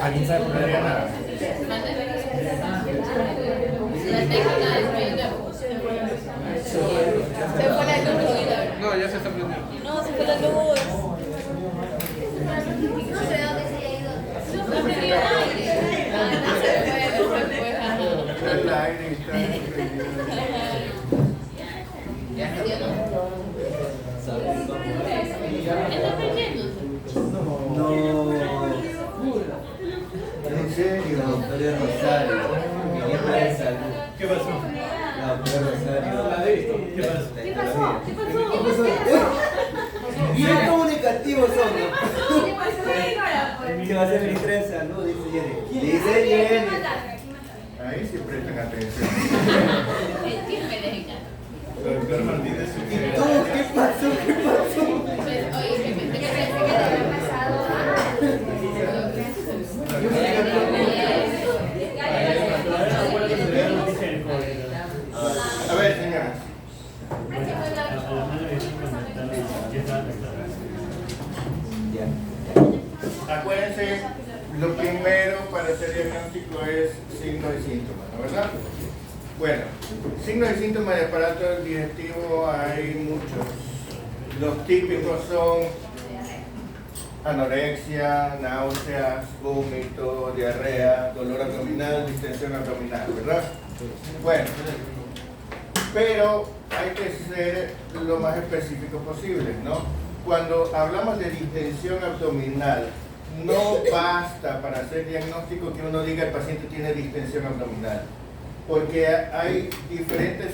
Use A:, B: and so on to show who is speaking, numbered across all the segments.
A: ¿Alguien sabe por qué nada?
B: Se fue la luz.
A: No, ya se está prendiendo.
B: No, se fue la luz. No sé dónde se ha ido. No prendió el aire. No se fue.
C: El aire está prendido.
B: ¿Está prendiendo?
D: No. En serio, doctora Rosario. Ministra de Salud.
A: ¿Qué pasó?
D: La doctora Rosario.
A: La he visto. ¿Qué pasó?
B: ¿Qué pasó? ¿Qué pasó?
D: Bien comunicativos son, ¿no?
B: ¿Qué pasó?
D: Que va a ser ministra de Salud, dice Jenny. Dice Jenny.
C: Ahí sí prestan atención.
B: ¿Quién me deja?
C: Doctor Martínez.
D: ¿Y tú? ¿Qué pasó? ¿Qué pasó?
B: Oye, que pensé que había pasado.
C: A ver, señoras. Acuérdense, lo primero para hacer diagnóstico es signos y síntomas, ¿no verdad? Bueno, signos y síntomas de aparato digestivo hay muchos. Los típicos son anorexia, náuseas, vómito, diarrea, dolor abdominal, distensión abdominal, ¿verdad? Bueno, pero hay que ser lo más específico posible, ¿no? Cuando hablamos de distensión abdominal, no basta para hacer diagnóstico que uno diga el paciente tiene distensión abdominal, porque hay diferentes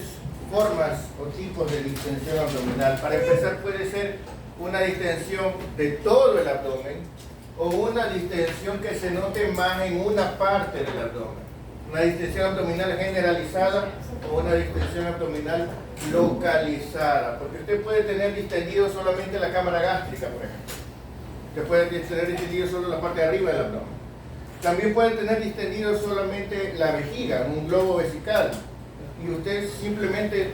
C: formas o tipos de distensión abdominal. Para empezar, puede ser una distensión de todo el abdomen o una distensión que se note más en una parte del abdomen. Una distensión abdominal generalizada o una distensión abdominal localizada, porque usted puede tener distendido solamente la cámara gástrica, por ejemplo. Usted puede tener distendido solo la parte de arriba del abdomen. También puede tener distendido solamente la vejiga, un globo vesical, y usted simplemente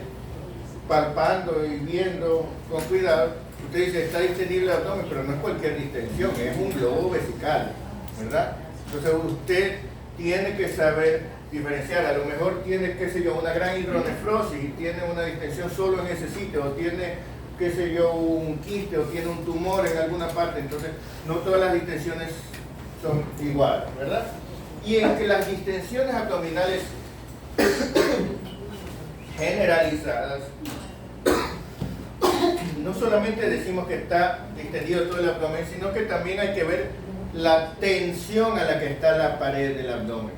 C: palpando y viendo con cuidado, usted dice está distendido el abdomen, pero no es cualquier distensión, es un globo vesical, ¿verdad? Entonces usted tiene que saber diferenciar. A lo mejor tiene, qué sé yo, una gran hidronefrosis y tiene una distensión solo en ese sitio, o tiene, qué sé yo, un quiste o tiene un tumor en alguna parte. Entonces no todas las distensiones son iguales, ¿verdad? Y en que las distensiones abdominales generalizadas, no solamente decimos que está distendido todo el abdomen, sino que también hay que ver la tensión a la que está la pared del abdomen.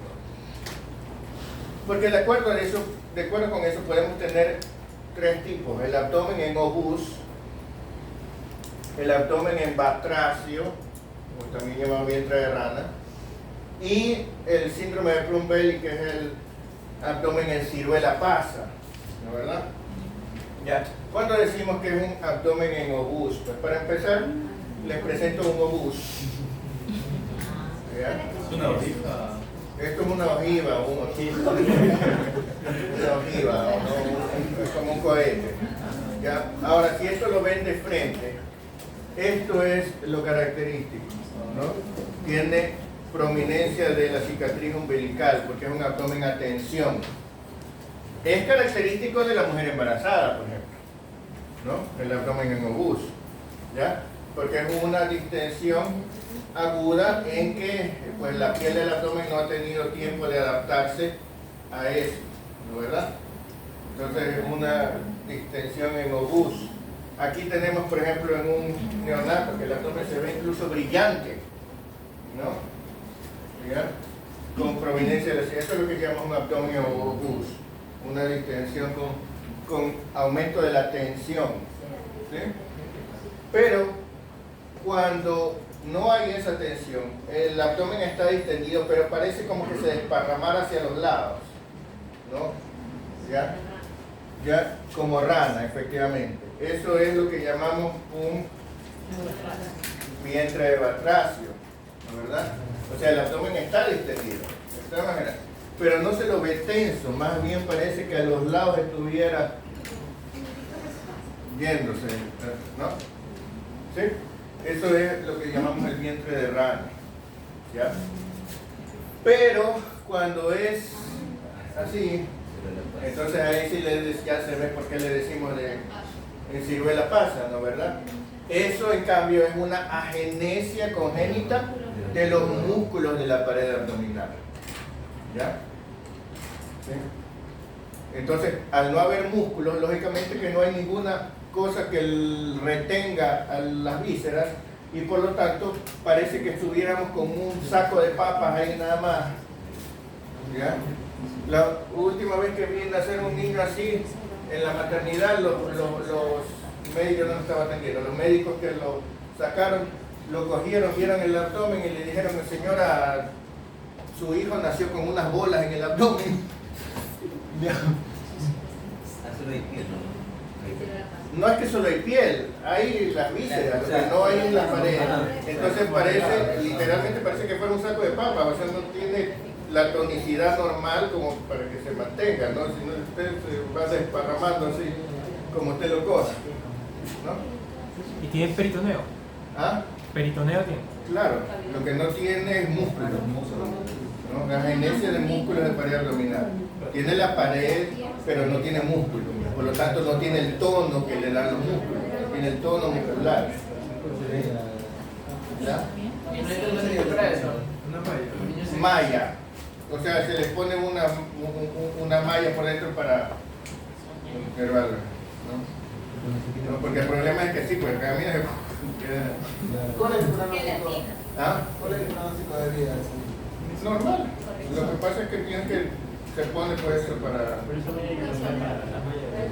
C: Porque de acuerdo con eso podemos tener tres tipos: el abdomen en obús, el abdomen en batracio, o también llamado vientre de rana, y el síndrome de Plum-Belly, que es el abdomen en ciruela pasa, ¿no verdad? Ya. ¿Cuándo decimos que es un abdomen en obús? Pues para empezar, les presento un obús. ¿Ya?
A: Es una ojiva.
C: Esto es una ojiva, una ojiva, ¿no? Es como un cohete. ¿Ya? Ahora, si esto lo ven de frente, esto es lo característico, ¿no? Tiene prominencia de la cicatriz umbilical, porque es un abdomen a tensión. Es característico de la mujer embarazada, por ejemplo, ¿no? El abdomen en obús, ¿ya? Porque es una distensión aguda en que pues, la piel del abdomen no ha tenido tiempo de adaptarse a eso, ¿no verdad? Entonces es una distensión en obús. Aquí tenemos, por ejemplo, en un neonato que el abdomen se ve incluso brillante, ¿no? ¿Ya? Con prominencia de la cicatriz. Eso es lo que llamamos un abdomen en obús, una distensión con aumento de la tensión, ¿sí? Pero cuando no hay esa tensión, el abdomen está distendido, pero parece como que se desparramara hacia los lados, ¿no? ¿Ya? Ya como rana, efectivamente. Eso es lo que llamamos un vientre de batracio, ¿no, verdad? O sea, el abdomen está distendido, de esta manera, pero no se lo ve tenso, más bien parece que a los lados estuviera viéndose, ¿no? ¿Sí? Eso es lo que llamamos el vientre de rana, ¿ya? Pero cuando es así, entonces ahí sí ya se ve por qué le decimos en ciruela pasa, ¿no, verdad? Eso en cambio es una agenesia congénita de los músculos de la pared abdominal, ¿ya? ¿Sí? Entonces, al no haber músculos, lógicamente que no hay ninguna cosa que retenga a las vísceras y por lo tanto parece que estuviéramos con un saco de papas ahí nada más, ¿ya? La última vez que vi nacer un niño así en la maternidad, los médicos no estaban atendiendo, los médicos que lo sacaron, lo cogieron, vieron el abdomen y le dijeron, señora, su hijo nació con unas bolas en el abdomen. No es que solo hay piel, hay las vísceras, lo que no hay en la pared. Entonces parece, literalmente parece que fuera un saco de papas, o sea, no tiene la tonicidad normal como para que se mantenga, ¿no? Si no, usted se va desparramando así, como usted lo coja, ¿no?
E: ¿Y tiene peritoneo?
C: ¿Ah?
E: ¿Peritoneo tiene?
C: Claro, lo que no tiene es músculo, ¿no? La agenesia de músculos de pared abdominal. Tiene la pared, pero no tiene músculo, por lo tanto no tiene el tono que le dan los músculos, no tiene el tono muscular. ¿Ya? Malla. O sea, se le pone una malla por dentro para conservarla, ¿no? No, porque el problema es que sí, pues camina.
D: ¿Cuál es el pronóstico?
C: ¿Ah?
D: ¿Cuál es el pronóstico de vida?
C: Normal. Lo que pasa es que tiene que se pone por eso para.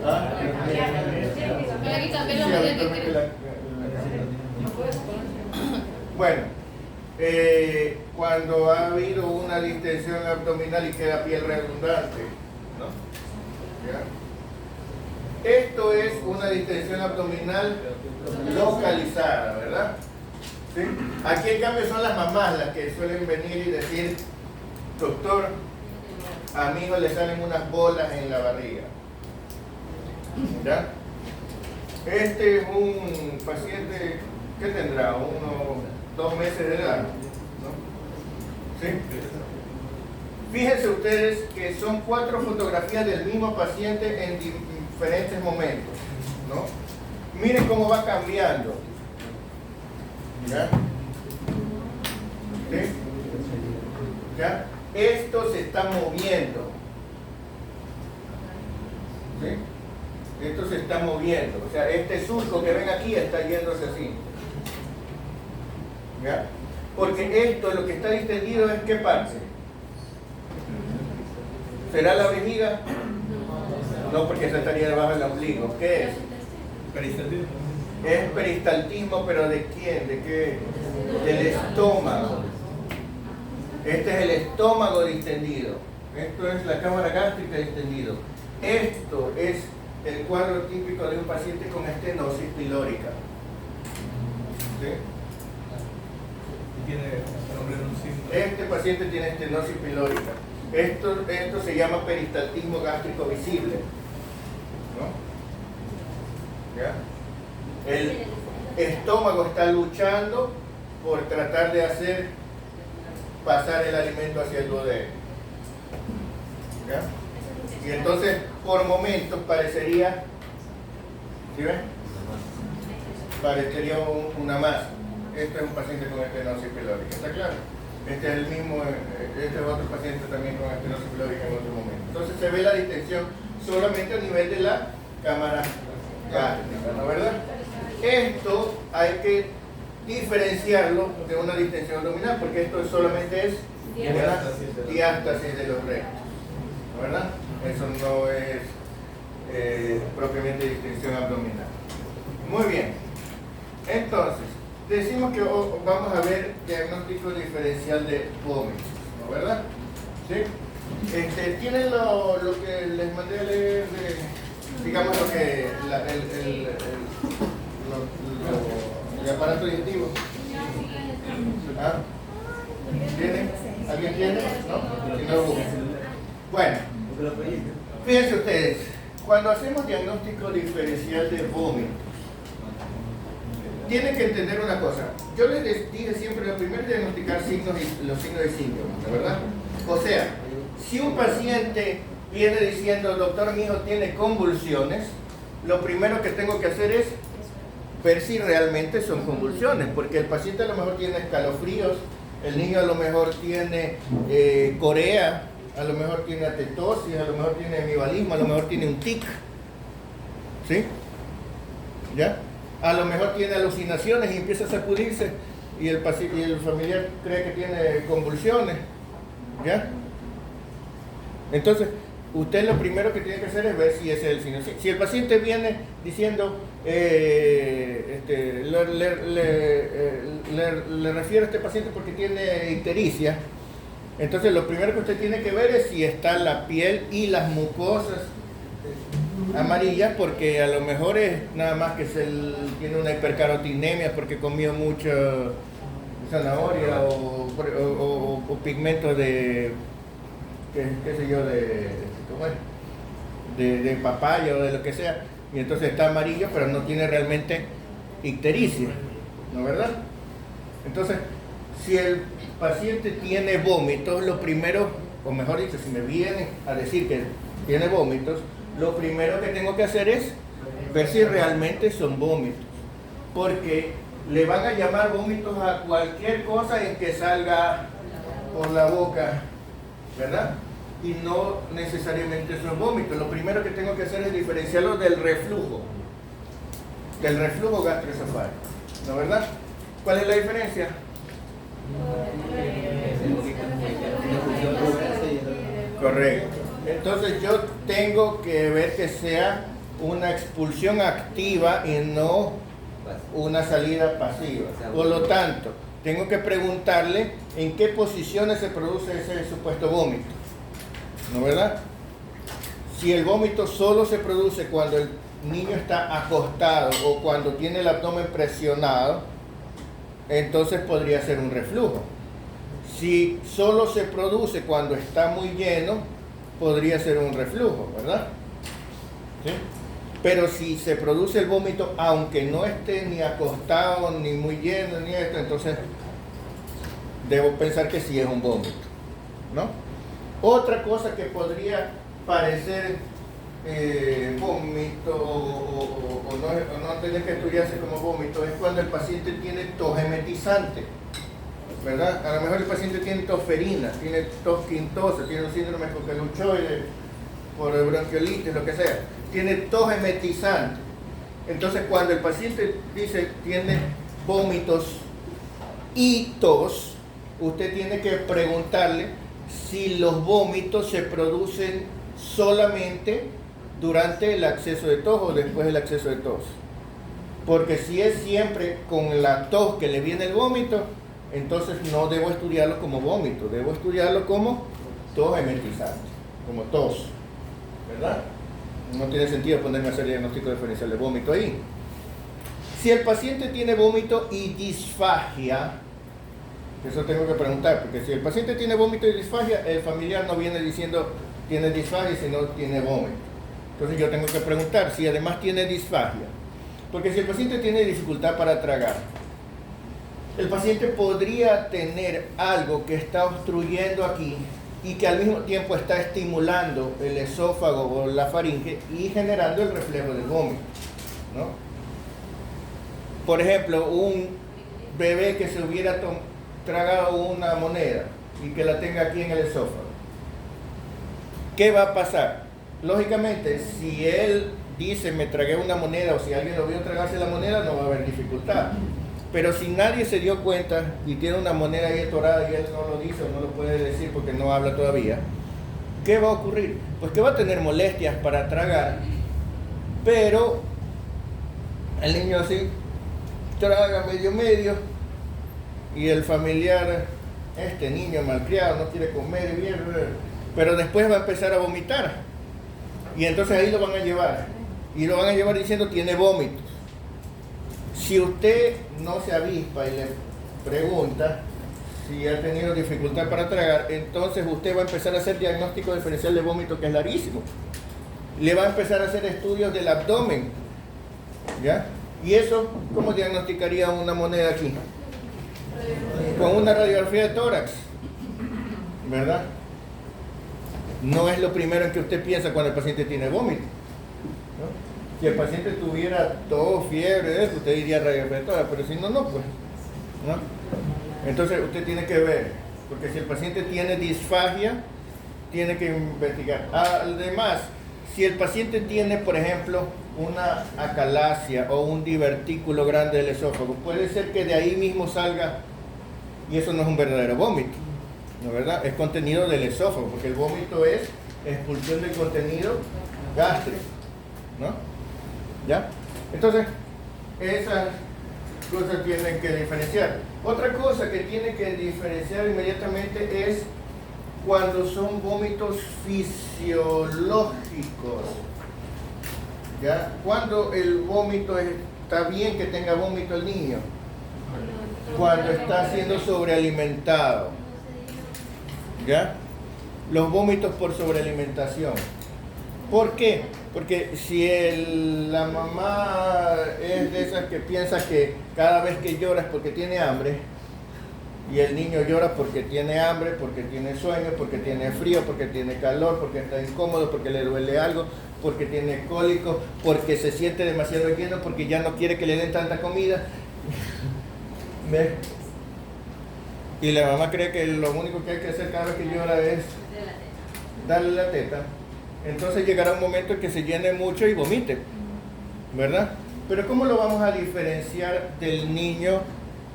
C: ¿Ah?
B: Para que cambie
C: Sí,
B: la medida que
C: habitualmente
B: quiere.
C: Bueno, cuando ha habido una distensión abdominal y queda piel redundante, ¿no? ¿Ya? Esto es una distensión abdominal localizada, ¿verdad? ¿Sí? Aquí en cambio son las mamás las que suelen venir y decir, doctor, a mi hijo le salen unas bolas en la barriga. ¿Ya? Este es un paciente que tendrá unos 2 meses de edad, ¿no? ¿Sí? Fíjense ustedes que son 4 fotografías del mismo paciente en diferentes momentos, ¿no? Miren cómo va cambiando. ¿Ya? ¿Sí? ¿Ya? Esto se está moviendo. ¿Sí? Esto se está moviendo. O sea, este surco que ven aquí está yéndose así. ¿Ya? Porque esto, lo que está distendido es ¿qué parte? ¿Será la vejiga? No, porque eso estaría debajo del ombligo. ¿Qué es?
A: Peristaltismo.
C: Es peristaltismo, pero ¿de quién? ¿De qué? Del estómago. Este es el estómago distendido. Esto es la cámara gástrica distendido. Esto es el cuadro típico de un paciente con estenosis pilórica. ¿Sí?
A: Tiene nombre de un símbolo.
C: Este paciente tiene estenosis pilórica. Esto se llama peristaltismo gástrico visible, ¿no? ¿Ya? El estómago está luchando por tratar de hacer pasar el alimento hacia el duodeno. ¿Ya? Y entonces, por momentos parecería, ¿sí ven? Parecería una masa. Este es un paciente con estenosis pilórica, ¿está claro? Este es el mismo, este es otro paciente también con estenosis pilórica en otro momento. Entonces se ve la distensión solamente a nivel de la cámara gástrica, ¿no, verdad? Esto hay que diferenciarlo de una distensión abdominal, porque esto solamente es una diástasis de los rectos, ¿no, verdad? Eso no es propiamente distensión abdominal. Muy bien. Entonces, decimos que vamos a ver diagnóstico diferencial de vómitos, ¿no, verdad? ¿Sí? Tienen lo que les mandé a leer, digamos lo que el aparato digestivo. ¿Ah? ¿Tiene? ¿Alguien tiene? ¿No? Si no, bueno, fíjense ustedes, cuando hacemos diagnóstico diferencial de vómitos, tienen que entender una cosa. Yo les dije siempre, lo primero es diagnosticar signos y los signos de síntomas, ¿verdad? O sea, si un paciente viene diciendo, doctor, mi hijo tiene convulsiones, lo primero que tengo que hacer es ver si realmente son convulsiones, porque el paciente a lo mejor tiene escalofríos, el niño a lo mejor tiene corea, a lo mejor tiene atetosis, a lo mejor tiene hemibalismo, a lo mejor tiene un tic, ¿sí? ¿Ya? A lo mejor tiene alucinaciones y empieza a sacudirse y el familiar cree que tiene convulsiones, ¿ya? Entonces, usted lo primero que tiene que hacer es ver si ese es el signo. Si el paciente viene diciendo, le refiero a este paciente porque tiene ictericia, entonces lo primero que usted tiene que ver es si está la piel y las mucosas amarillas, porque a lo mejor es nada más que tiene una hipercarotinemia porque comió mucha zanahoria o pigmentos de, qué sé yo, de papaya o de lo que sea, y entonces está amarillo pero no tiene realmente ictericia, ¿no es verdad? Entonces, si el paciente tiene vómitos, lo primero, o mejor dicho, si me vienen a decir que tiene vómitos, lo primero que tengo que hacer es ver si realmente son vómitos, porque le van a llamar vómitos a cualquier cosa en que salga por la boca, ¿verdad? Y no necesariamente son vómitos. Lo primero que tengo que hacer es diferenciarlo del reflujo gastroesofágico, ¿no es verdad? ¿Cuál es la diferencia? Correcto. Entonces yo tengo que ver que sea una expulsión activa y no una salida pasiva. Por lo tanto, tengo que preguntarle en qué posiciones se produce ese supuesto vómito, ¿no es verdad? Si el vómito solo se produce cuando el niño está acostado o cuando tiene el abdomen presionado, entonces podría ser un reflujo. Si solo se produce cuando está muy lleno, podría ser un reflujo, ¿verdad? ¿Sí? Pero si se produce el vómito aunque no esté ni acostado, ni muy lleno, ni esto, entonces debo pensar que sí es un vómito, ¿no? Otra cosa que podría parecer vómito o no tener que estudiarse como vómito es cuando el paciente tiene tos emetizante, ¿verdad? A lo mejor el paciente tiene tosferina, tiene tos quintosa, tiene un síndrome coqueluchoide por bronquiolitis, lo que sea, tiene tos emetizante. Entonces, cuando el paciente dice tiene vómitos y tos, usted tiene que preguntarle si los vómitos se producen solamente durante el acceso de tos o después del acceso de tos. Porque si es siempre con la tos que le viene el vómito, entonces no debo estudiarlo como vómito, debo estudiarlo como tos emetizante, como tos, ¿verdad? No tiene sentido ponerme a hacer diagnóstico diferencial de vómito ahí. Si el paciente tiene vómito y disfagia, eso tengo que preguntar, porque si el paciente tiene vómito y disfagia, el familiar no viene diciendo tiene disfagia, sino tiene vómito. Entonces yo tengo que preguntar si además tiene disfagia, porque si el paciente tiene dificultad para tragar, el paciente podría tener algo que está obstruyendo aquí y que al mismo tiempo está estimulando el esófago o la faringe y generando el reflejo del vómito, ¿no? Por ejemplo, un bebé que se hubiera tragado una moneda y que la tenga aquí en el esófago, ¿qué va a pasar? Lógicamente, si él dice me tragué una moneda o si alguien lo vio tragarse la moneda, no va a haber dificultad. Pero si nadie se dio cuenta y tiene una moneda ahí atorada y él no lo dice o no lo puede decir porque no habla todavía, ¿qué va a ocurrir? Pues que va a tener molestias para tragar, pero el niño así traga medio y el familiar, este niño malcriado, no quiere comer bien, pero después va a empezar a vomitar y entonces ahí lo van a llevar y lo van a llevar diciendo tiene vómitos. Si usted no se avispa y le pregunta si ha tenido dificultad para tragar, entonces usted va a empezar a hacer diagnóstico diferencial de vómito, que es larguísimo. Le va a empezar a hacer estudios del abdomen, ¿ya? ¿Y eso cómo diagnosticaría una moneda aquí? Con una radiografía de tórax, ¿verdad? No es lo primero en que usted piensa cuando el paciente tiene vómito, ¿no? Si el paciente tuviera tos, fiebre, usted diría radiografía de tórax, pero si no, no, pues, ¿no? Entonces usted tiene que ver, porque si el paciente tiene disfagia, tiene que investigar. Además, si el paciente tiene, por ejemplo, una acalasia o un divertículo grande del esófago, puede ser que de ahí mismo salga, y eso no es un verdadero vómito, ¿no, verdad? Es contenido del esófago, porque el vómito es expulsión del contenido gástrico, ¿no? ¿Ya? Entonces, esas cosas tienen que diferenciar. Otra cosa que tiene que diferenciar inmediatamente es cuando son vómitos fisiológicos, ¿ya? Cuando el vómito está bien que tenga vómito el niño, cuando está siendo sobrealimentado, ¿ya? Los vómitos por sobrealimentación. ¿Por qué? Porque si la mamá es de esas que piensa que cada vez que llora es porque tiene hambre, y el niño llora porque tiene hambre, porque tiene sueño, porque tiene frío, porque tiene calor, porque está incómodo, porque le duele algo, porque tiene cólico, porque se siente demasiado lleno, porque ya no quiere que le den tanta comida. ¿Ves? Y la mamá cree que lo único que hay que hacer cada vez que llora es darle la teta. Entonces llegará un momento en que se llene mucho y vomite, ¿verdad? Pero ¿cómo lo vamos a diferenciar del niño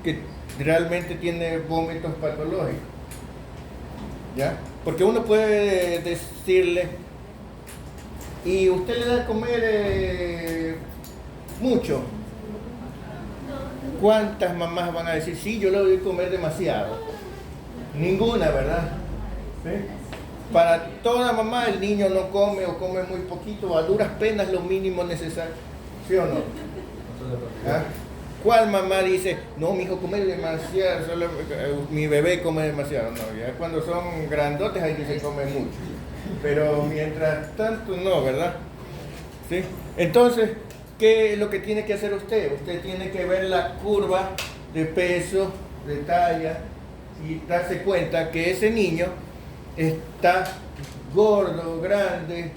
C: que realmente tiene vómitos patológicos? ¿Ya? Porque uno puede decirle, ¿y usted le da de comer mucho? ¿Cuántas mamás van a decir, sí, yo le doy de comer demasiado? Ninguna, ¿verdad? ¿Sí? Para toda mamá el niño no come o come muy poquito, a duras penas lo mínimo necesario, ¿sí o no? ¿Ah? ¿Cuál mamá dice, no, mi hijo come demasiado, solo, mi bebé come demasiado? No, ya cuando son grandotes ahí que se come mucho, pero mientras tanto no, ¿verdad? ¿Sí? Entonces, ¿qué es lo que tiene que hacer usted? Usted tiene que ver la curva de peso, de talla, y darse cuenta que ese niño está gordo, grande,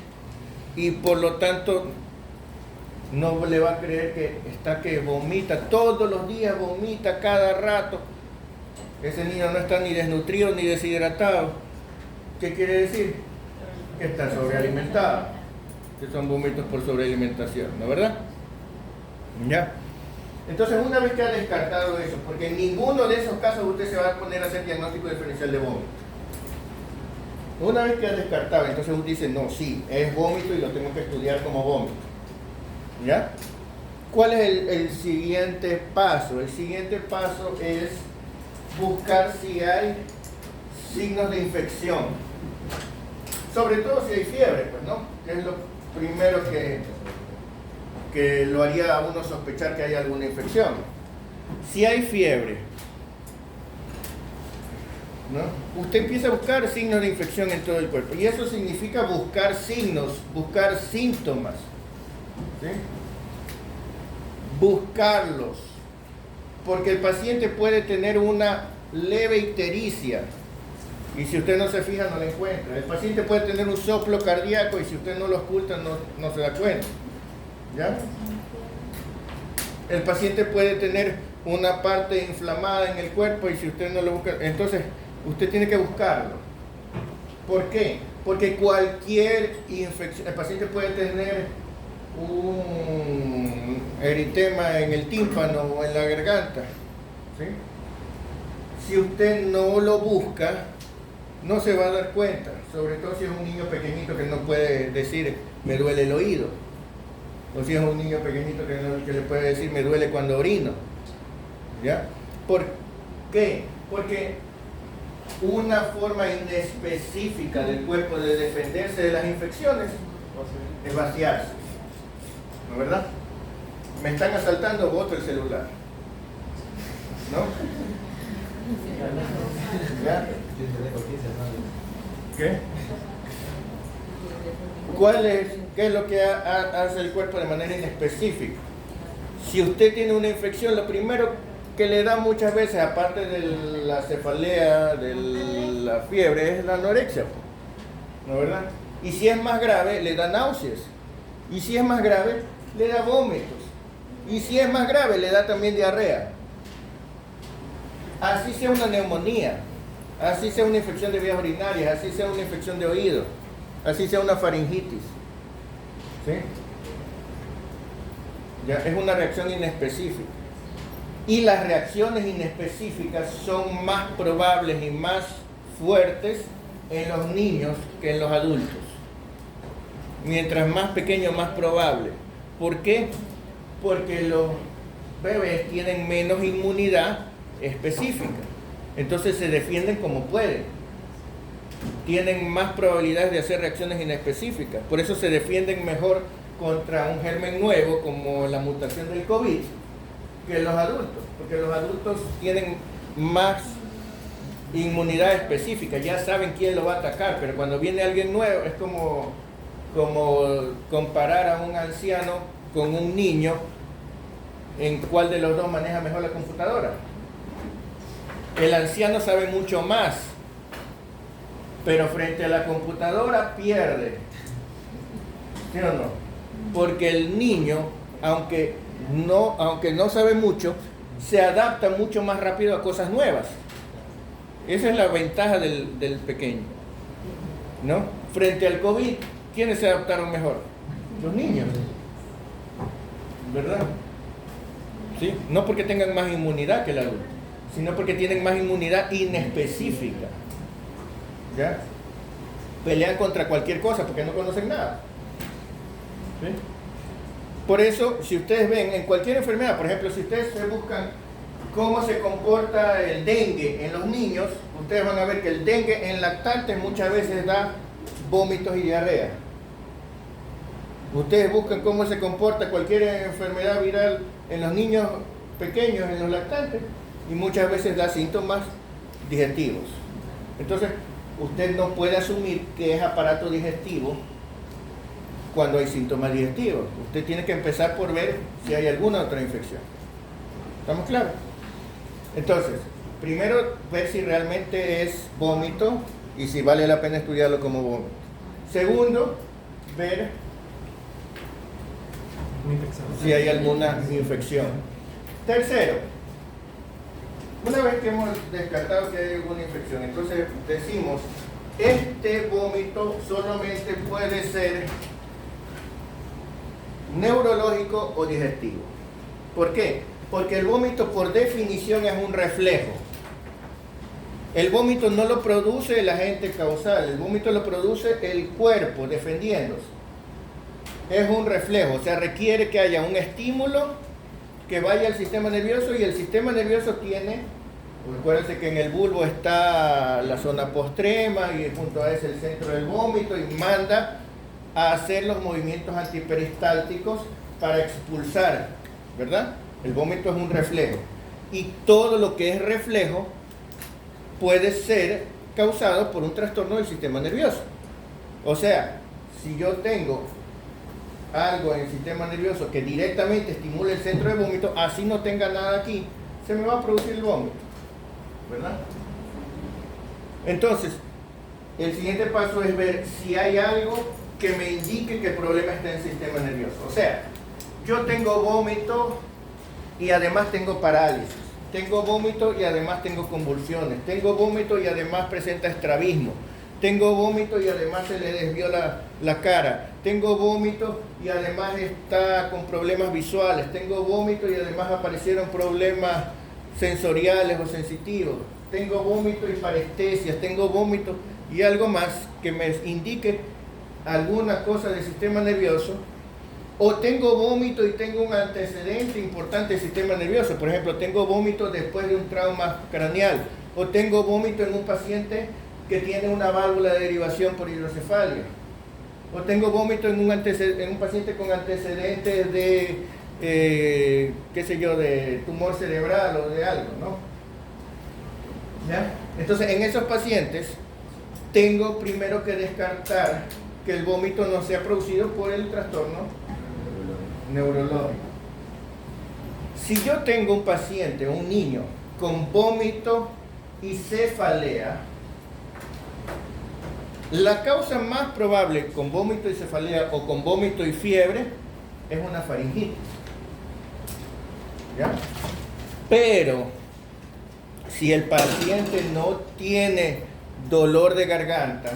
C: y por lo tanto no le va a creer que vomita todos los días, vomita cada rato. Ese niño no está ni desnutrido ni deshidratado. ¿Qué quiere decir? Que está sobrealimentado, que son vómitos por sobrealimentación, ¿no, verdad? ¿Ya? Entonces, una vez que ha descartado eso, porque en ninguno de esos casos usted se va a poner a hacer diagnóstico diferencial de vómito. Una vez que ha descartado, entonces usted dice, no, sí, es vómito y lo tengo que estudiar como vómito. ¿Ya? ¿Cuál es el siguiente paso? El siguiente paso es buscar si hay signos de infección. Sobre todo si hay fiebre, pues, ¿no? Que es lo primero que lo haría a uno sospechar que hay alguna infección. Si hay fiebre, ¿no? Usted empieza a buscar signos de infección en todo el cuerpo. Y eso significa buscar signos, buscar síntomas. ¿Sí? Buscarlos. Porque el paciente puede tener una leve ictericia. Y si usted no se fija, no la encuentra. El paciente puede tener un soplo cardíaco y si usted no lo oculta, no se da cuenta. ¿Ya? El paciente puede tener una parte inflamada en el cuerpo y si usted no lo busca, entonces usted tiene que buscarlo. ¿Por qué? Porque cualquier infección, el paciente puede tener un eritema en el tímpano o en la garganta, ¿sí? Si usted no lo busca, no se va a dar cuenta, sobre todo si es un niño pequeñito que no puede decir me duele el oído, o si es un niño pequeñito que le puede decir me duele cuando orino. ¿Ya? ¿Por qué? Porque una forma inespecífica del cuerpo de defenderse de las infecciones es vaciarse, ¿no, verdad? me están asaltando, boto el celular. ¿No? ¿Ya? ¿Qué? ¿Qué es lo que hace el cuerpo de manera inespecífica? Si usted tiene una infección, lo primero que le da muchas veces, aparte de la cefalea, de la fiebre, es la anorexia, ¿no, verdad? Y si es más grave, le da náuseas. Y si es más grave, le da vómitos. Y si es más grave, le da también diarrea. Así sea una neumonía, así sea una infección de vías urinarias, así sea una infección de oído, así sea una faringitis. ¿Sí? Ya, es una reacción inespecífica. Y las reacciones inespecíficas son más probables y más fuertes en los niños que en los adultos. Mientras más pequeño, más probable. ¿Por qué? Porque los bebés tienen menos inmunidad específica. Entonces se defienden como pueden. Tienen más probabilidades de hacer reacciones inespecíficas. Por eso se defienden mejor contra un germen nuevo como la mutación del COVID que los adultos. Porque los adultos tienen más inmunidad específica. Ya saben quién lo va a atacar. Pero cuando viene alguien nuevo es como comparar a un anciano con un niño en cuál de los dos maneja mejor la computadora. El anciano sabe mucho más, pero frente a la computadora pierde. ¿Sí o no? Porque el niño, aunque no sabe mucho, se adapta mucho más rápido a cosas nuevas. Esa es la ventaja del pequeño, ¿no? Frente al COVID, ¿quiénes se adaptaron mejor? Los niños, ¿verdad? ¿Sí? No porque tengan más inmunidad que el adulto, sino porque tienen más inmunidad inespecífica. ¿Ya? Pelean contra cualquier cosa porque no conocen nada. ¿Sí? Por eso, si ustedes ven en cualquier enfermedad, por ejemplo, si ustedes se buscan cómo se comporta el dengue en los niños, ustedes van a ver que el dengue en lactantes muchas veces da vómitos y diarrea. Ustedes buscan cómo se comporta cualquier enfermedad viral en los niños pequeños, en los lactantes, y muchas veces da síntomas digestivos. Entonces, usted no puede asumir que es aparato digestivo cuando hay síntomas digestivos. Usted tiene que empezar por ver si hay alguna otra infección. ¿Estamos claros? Entonces, primero ver si realmente es vómito y si vale la pena estudiarlo como vómito. Segundo, ver si hay alguna infección. Tercero, una vez que hemos descartado que hay alguna infección, entonces decimos, este vómito solamente puede ser neurológico o digestivo. ¿Por qué? Porque el vómito por definición es un reflejo. El vómito no lo produce el agente causal, el vómito lo produce el cuerpo defendiéndose. Es un reflejo, o sea, requiere que haya un estímulo que vaya al sistema nervioso, y el sistema nervioso tiene, recuérdense que en el bulbo está la zona postrema y junto a ese el centro del vómito, y manda a hacer los movimientos antiperistálticos para expulsar, ¿verdad? El vómito es un reflejo, y todo lo que es reflejo puede ser causado por un trastorno del sistema nervioso. O sea, si yo tengo algo en el sistema nervioso que directamente estimule el centro de vómito, así no tenga nada aquí, se me va a producir el vómito, ¿verdad? Entonces, el siguiente paso es ver si hay algo que me indique que el problema está en el sistema nervioso. O sea, yo tengo vómito y además tengo parálisis, tengo vómito y además tengo convulsiones, tengo vómito y además presenta estrabismo, tengo vómito y además se le desvió la cara, tengo vómito y además está con problemas visuales, tengo vómito y además aparecieron problemas sensoriales o sensitivos, tengo vómito y parestesias, tengo vómito y algo más que me indique alguna cosa del sistema nervioso, o tengo vómito y tengo un antecedente importante del sistema nervioso. Por ejemplo, tengo vómito después de un trauma craneal, o tengo vómito en un paciente que tiene una válvula de derivación por hidrocefalia, o tengo vómito en un paciente con antecedentes de qué sé yo, de tumor cerebral o de algo, ¿no? ¿Ya? Entonces, en esos pacientes, tengo primero que descartar que el vómito no sea producido por el trastorno neurológico. Si yo tengo un paciente, un niño, con vómito y cefalea, la causa más probable con vómito y cefalea o con vómito y fiebre es una faringitis. ¿Ya? Pero si el paciente no tiene dolor de garganta,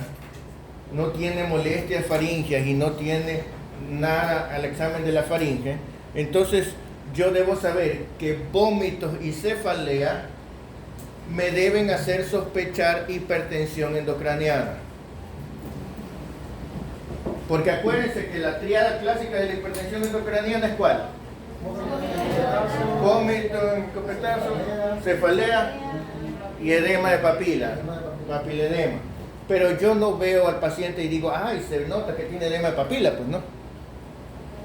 C: no tiene molestias faringias y no tiene nada al examen de la faringe, entonces yo debo saber que vómitos y cefalea me deben hacer sospechar hipertensión endocraniana. Porque acuérdense que la tríada clásica de la hipertensión endocraniana es ¿cuál? Vómito, escopetazo, cefalea y edema de papila, papiledema. Pero yo no veo al paciente y digo, ay, se nota que tiene edema de papila, pues no.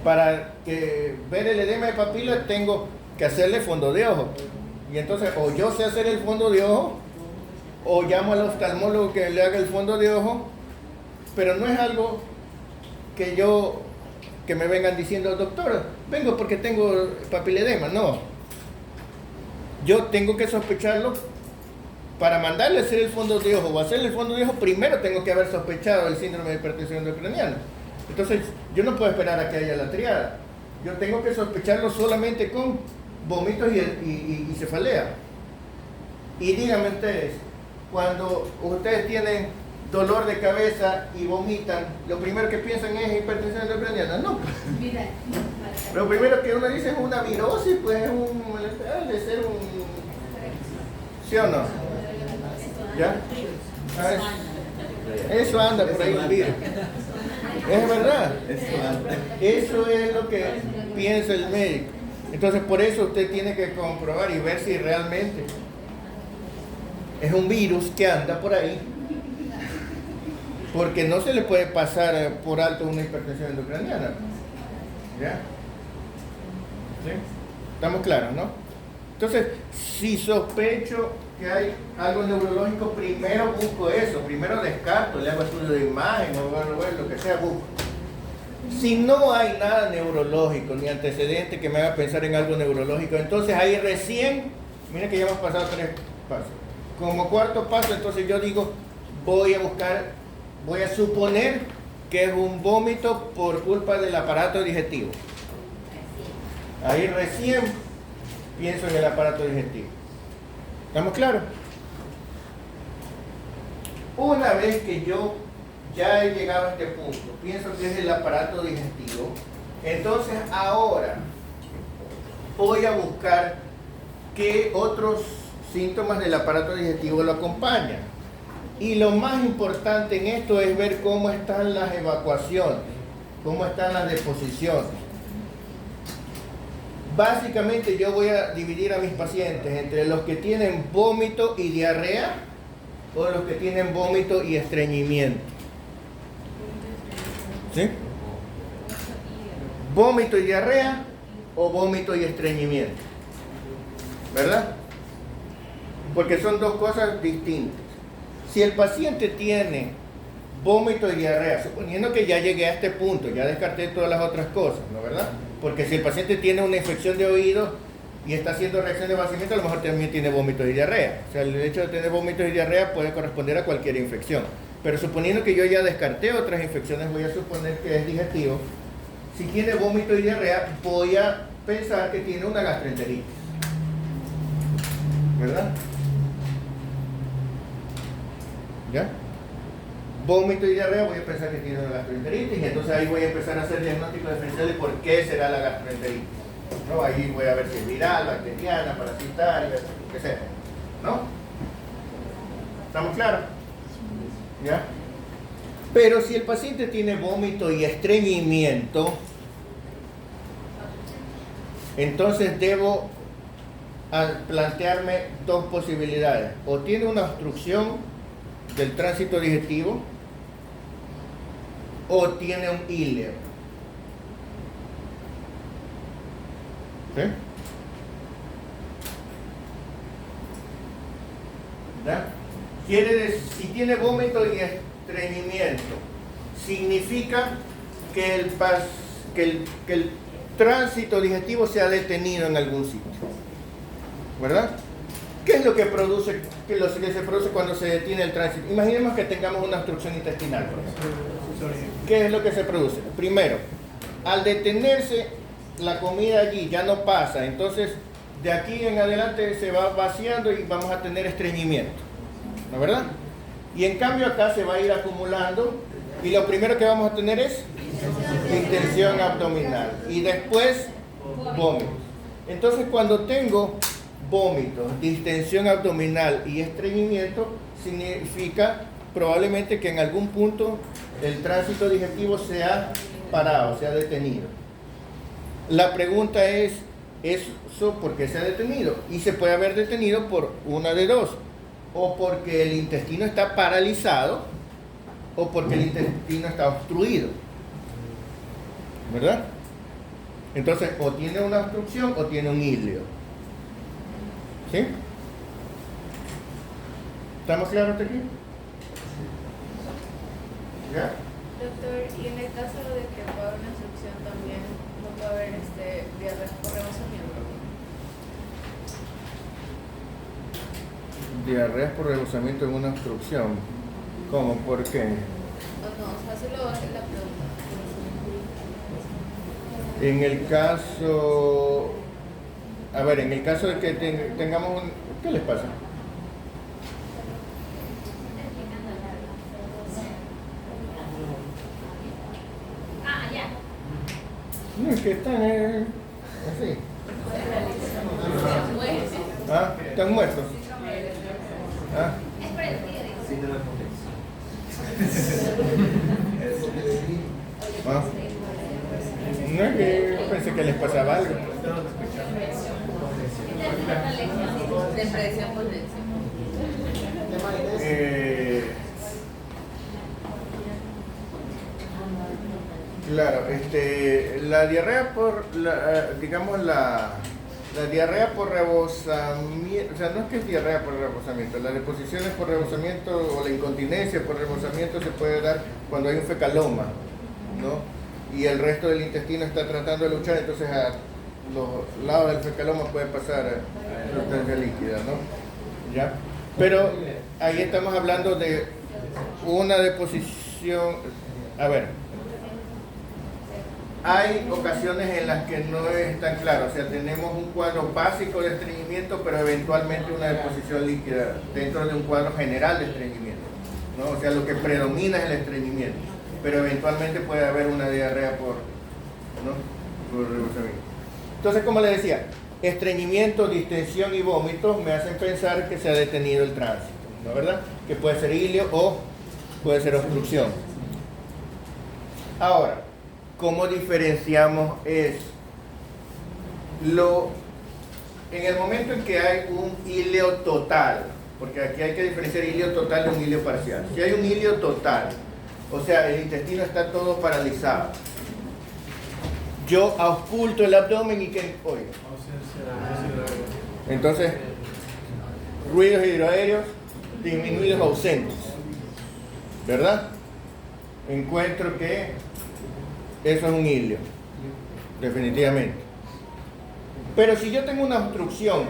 C: Para ver el edema de papila tengo que hacerle fondo de ojo. Y entonces o yo sé hacer el fondo de ojo o llamo al oftalmólogo que le haga el fondo de ojo, pero no es algo que me vengan diciendo, doctor, vengo porque tengo papiledema. No. Yo tengo que sospecharlo para mandarle a hacer el fondo de ojo o hacerle el fondo de ojo. Primero tengo que haber sospechado el síndrome de hipertensión endocraniana. Entonces, yo no puedo esperar a que haya la triada. Yo tengo que sospecharlo solamente con vómitos y cefalea. Y díganme ustedes, cuando ustedes tienen dolor de cabeza y vomitan, lo primero que piensan es hipertensión endocraniana. No. Lo primero que uno dice es una virosis, pues es un malestar de ser un... ¿Sí o no? ¿Ya? Eso anda por ahí un virus. Es verdad. Eso es lo que piensa el médico. Entonces por eso usted tiene que comprobar y ver si realmente es un virus que anda por ahí. Porque no se le puede pasar por alto una hipertensión endocraniana. ¿Ya? ¿Sí? ¿Estamos claros, no? Entonces, si sospecho que hay algo neurológico, primero busco eso, primero descarto, le hago estudio de imagen o lo que sea, busco. Si no hay nada neurológico, ni antecedente que me haga pensar en algo neurológico, entonces ahí recién, miren que ya hemos pasado 3 pasos. Como cuarto paso, entonces yo digo, voy a suponer que es un vómito por culpa del aparato digestivo. Ahí recién pienso en el aparato digestivo. ¿Estamos claros? Una vez que yo ya he llegado a este punto, pienso que es el aparato digestivo, entonces ahora voy a buscar qué otros síntomas del aparato digestivo lo acompañan. Y lo más importante en esto es ver cómo están las evacuaciones, cómo están las deposiciones. Básicamente yo voy a dividir a mis pacientes entre los que tienen vómito y diarrea o los que tienen vómito y estreñimiento. ¿Sí? Vómito y diarrea o vómito y estreñimiento. ¿Verdad? Porque son dos cosas distintas. Si el paciente tiene vómito y diarrea, suponiendo que ya llegué a este punto, ya descarté todas las otras cosas, ¿no verdad? Porque si el paciente tiene una infección de oído y está haciendo reacción de vaciamiento, a lo mejor también tiene vómito y diarrea. O sea, el hecho de tener vómito y diarrea puede corresponder a cualquier infección. Pero suponiendo que yo ya descarté otras infecciones, voy a suponer que es digestivo. Si tiene vómito y diarrea, voy a pensar que tiene una gastroenteritis. ¿Verdad? ¿Ya? Vómito y diarrea, voy a pensar que tiene una gastroenteritis y entonces ahí voy a empezar a hacer diagnóstico diferencial de por qué será la gastroenteritis. ¿No? Ahí voy a ver si es viral, bacteriana, parasitaria, lo que sea. ¿No? ¿Estamos claros? ¿Ya? Pero si el paciente tiene vómito y estreñimiento, entonces debo plantearme dos posibilidades. O tiene una obstrucción del tránsito digestivo o tiene un íleo. ¿Sí? ¿Ya? Quiere decir, si tiene vómito y estreñimiento, significa que el tránsito digestivo se ha detenido en algún sitio, ¿verdad? ¿Qué es lo que produce, que se produce cuando se detiene el tránsito? Imaginemos que tengamos una obstrucción intestinal, por ejemplo. ¿Qué es lo que se produce? Primero, al detenerse la comida allí ya no pasa, entonces de aquí en adelante se va vaciando y vamos a tener estreñimiento, ¿no es verdad? Y en cambio acá se va a ir acumulando y lo primero que vamos a tener es distensión abdominal y después vómitos. Entonces cuando tengo vómitos, distensión abdominal y estreñimiento, significa probablemente que en algún punto el tránsito digestivo se ha parado, se ha detenido. La pregunta es, ¿eso por qué se ha detenido? Y se puede haber detenido por una de dos, o porque el intestino está paralizado, o porque el intestino está obstruido, ¿verdad? Entonces, o tiene una obstrucción o tiene un ilio. ¿Sí? ¿Estamos claros hasta aquí? ¿Ya?
B: Doctor, y en el caso de que pueda haber una obstrucción también, ¿no puede haber diarrea por rebosamiento?
C: Diarreas por rebosamiento en una obstrucción. ¿Cómo? ¿Por qué?
B: O no, o sea, solo es la pregunta.
C: En el caso... A ver, en el caso de que tengamos un... ¿Qué les pasa? No, es que están así. ¿Ah? ¿Están muertos? ¿Ah? ¿Ah? No, es que yo pensé que les pasaba algo.
B: Depresión, potencia.
C: Claro, la diarrea por, digamos, la diarrea por rebosamiento, o sea, no es que es diarrea por rebosamiento, las deposiciones por rebosamiento o la incontinencia por rebosamiento se puede dar cuando hay un fecaloma, ¿no? Y el resto del intestino está tratando de luchar, entonces a los lados del fecaloma puede pasar sustancia líquida, ¿no? ¿Ya? Pero ahí estamos hablando de una deposición, a ver, hay ocasiones en las que no es tan claro, o sea, tenemos un cuadro básico de estreñimiento, pero eventualmente una deposición líquida dentro de un cuadro general de estreñimiento, ¿no? O sea, lo que predomina es el estreñimiento, pero eventualmente puede haber una diarrea por rebosamiento. Entonces, como les decía, estreñimiento, distensión y vómitos me hacen pensar que se ha detenido el tránsito, ¿no es verdad? Que puede ser ilio o puede ser obstrucción. Ahora, ¿cómo diferenciamos eso? En el momento en que hay un ilio total, porque aquí hay que diferenciar ilio total de un ilio parcial. Si hay un ilio total, o sea, el intestino está todo paralizado, yo ausculto el abdomen y que oiga. Entonces, ruidos hidroaéreos disminuidos ausentes, ¿verdad? Encuentro que eso es un ilio, definitivamente. Pero si yo tengo una obstrucción,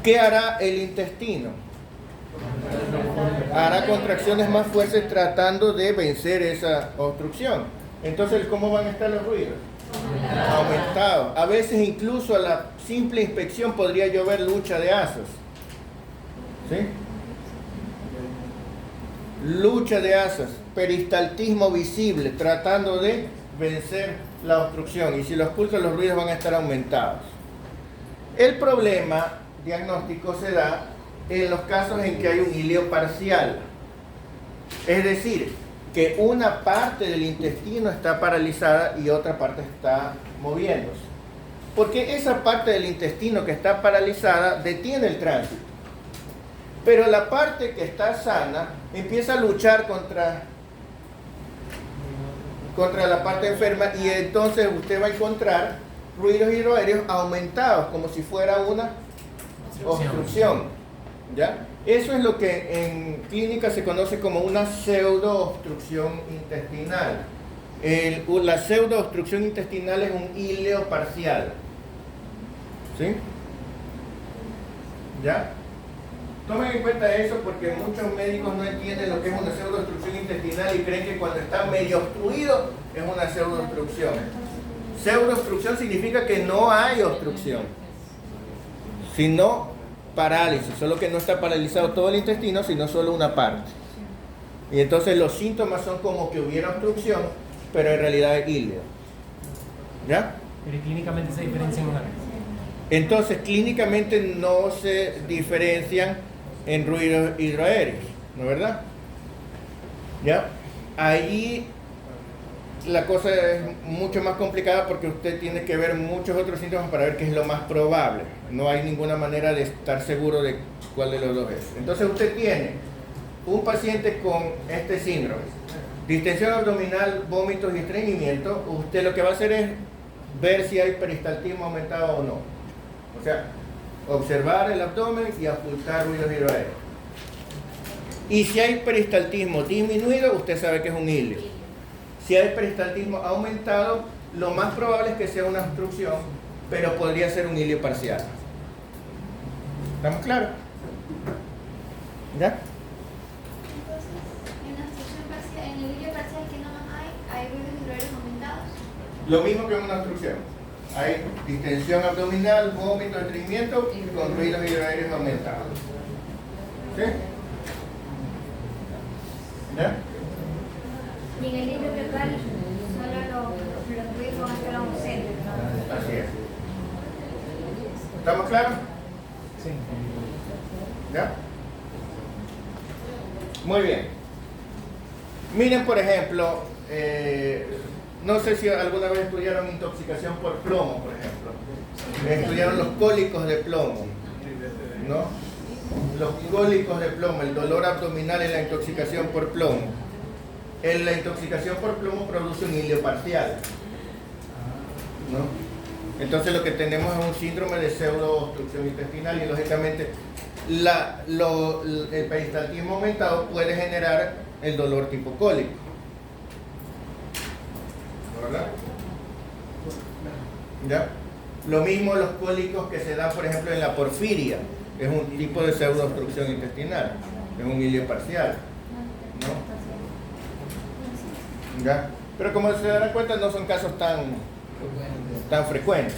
C: ¿qué hará el intestino? Hará contracciones más fuertes tratando de vencer esa obstrucción. Entonces, ¿cómo van a estar los ruidos? Aumentados. A veces incluso a la simple inspección podría yo ver lucha de asas. ¿Sí? Lucha de asas, peristaltismo visible, tratando de vencer la obstrucción. Y si lo oculto, los ruidos van a estar aumentados. El problema diagnóstico se da en los casos en que hay un ilio parcial. Es decir, que una parte del intestino está paralizada y otra parte está moviéndose. Porque esa parte del intestino que está paralizada detiene el tránsito. Pero la parte que está sana empieza a luchar contra contra la parte enferma, y entonces usted va a encontrar ruidos hidroaéreos aumentados, como si fuera una obstrucción. ¿Ya? Eso es lo que en clínica se conoce como una pseudo-obstrucción intestinal. La pseudo-obstrucción intestinal es un híleo parcial. ¿Sí? ¿Ya? Tomen en cuenta eso porque muchos médicos no entienden lo que es una pseudo-obstrucción intestinal y creen que cuando está medio obstruido es una pseudo-obstrucción. Pseudo-obstrucción significa que no hay obstrucción, sino parálisis, solo que no está paralizado todo el intestino, sino solo una parte. Y entonces los síntomas son como que hubiera obstrucción, pero en realidad es híleo. ¿Ya?
E: Pero clínicamente se diferencian una vez.
C: Entonces, clínicamente no se diferencian en ruidos hidroaéreos, ¿no es verdad? ¿Ya? Ahí la cosa es mucho más complicada porque usted tiene que ver muchos otros síntomas para ver qué es lo más probable. No hay ninguna manera de estar seguro de cuál de los dos es. Entonces usted tiene un paciente con este síndrome, distensión abdominal, vómitos y estreñimiento. Usted lo que va a hacer es ver si hay peristaltismo aumentado o no. O sea, observar el abdomen y ocultar ruidos hidroaéreos. Y si hay peristaltismo disminuido, usted sabe que es un híleo. Si hay peristaltismo aumentado, lo más probable es que sea una obstrucción, pero podría ser un híleo parcial. ¿Estamos claros? ¿Ya?
F: Entonces, en la obstrucción parcial, en el híleo parcial que no hay ruidos hidroaéreos aumentados.
C: Lo mismo que en una obstrucción. Hay distensión abdominal, vómito, estreñimiento con ruidos hidroaéreos aumentados. ¿Sí? ¿Ya?
F: Y en el híleo fecal solo los ruidos van a estar ausentes.
C: Así es. ¿Estamos claros?
E: Sí.
C: ¿Ya? Muy bien. Miren, por ejemplo, no sé si alguna vez estudiaron intoxicación por plomo, por ejemplo. Estudiaron los cólicos de plomo, ¿no? Los cólicos de plomo, el dolor abdominal en la intoxicación por plomo. La intoxicación por plomo produce un híleo parcial, ¿no? Entonces lo que tenemos es un síndrome de pseudo-obstrucción intestinal y lógicamente el peristaltismo aumentado puede generar el dolor tipo cólico. ¿Verdad? ¿Ya? Lo mismo los cólicos que se dan, por ejemplo, en la porfiria. Es un tipo de pseudo-obstrucción intestinal. Es un híleo parcial, ¿no? ¿Ya? Pero como se darán cuenta, no son casos tan frecuentes,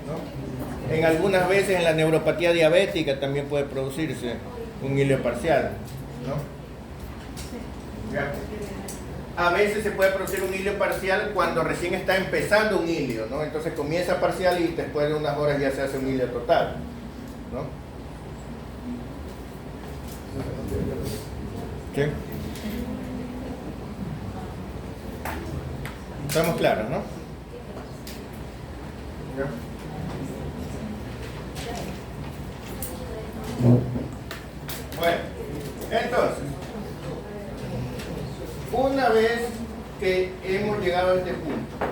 C: ¿no? En algunas veces en la neuropatía diabética también puede producirse un híleo parcial, ¿no? ¿Ya? A veces se puede producir un híleo parcial cuando recién está empezando un híleo, ¿no? Entonces comienza parcial y después de unas horas ya se hace un híleo total, ¿no? ¿Qué? Estamos claros, ¿no? ¿Ya? Bueno, entonces, una vez que hemos llegado a este punto,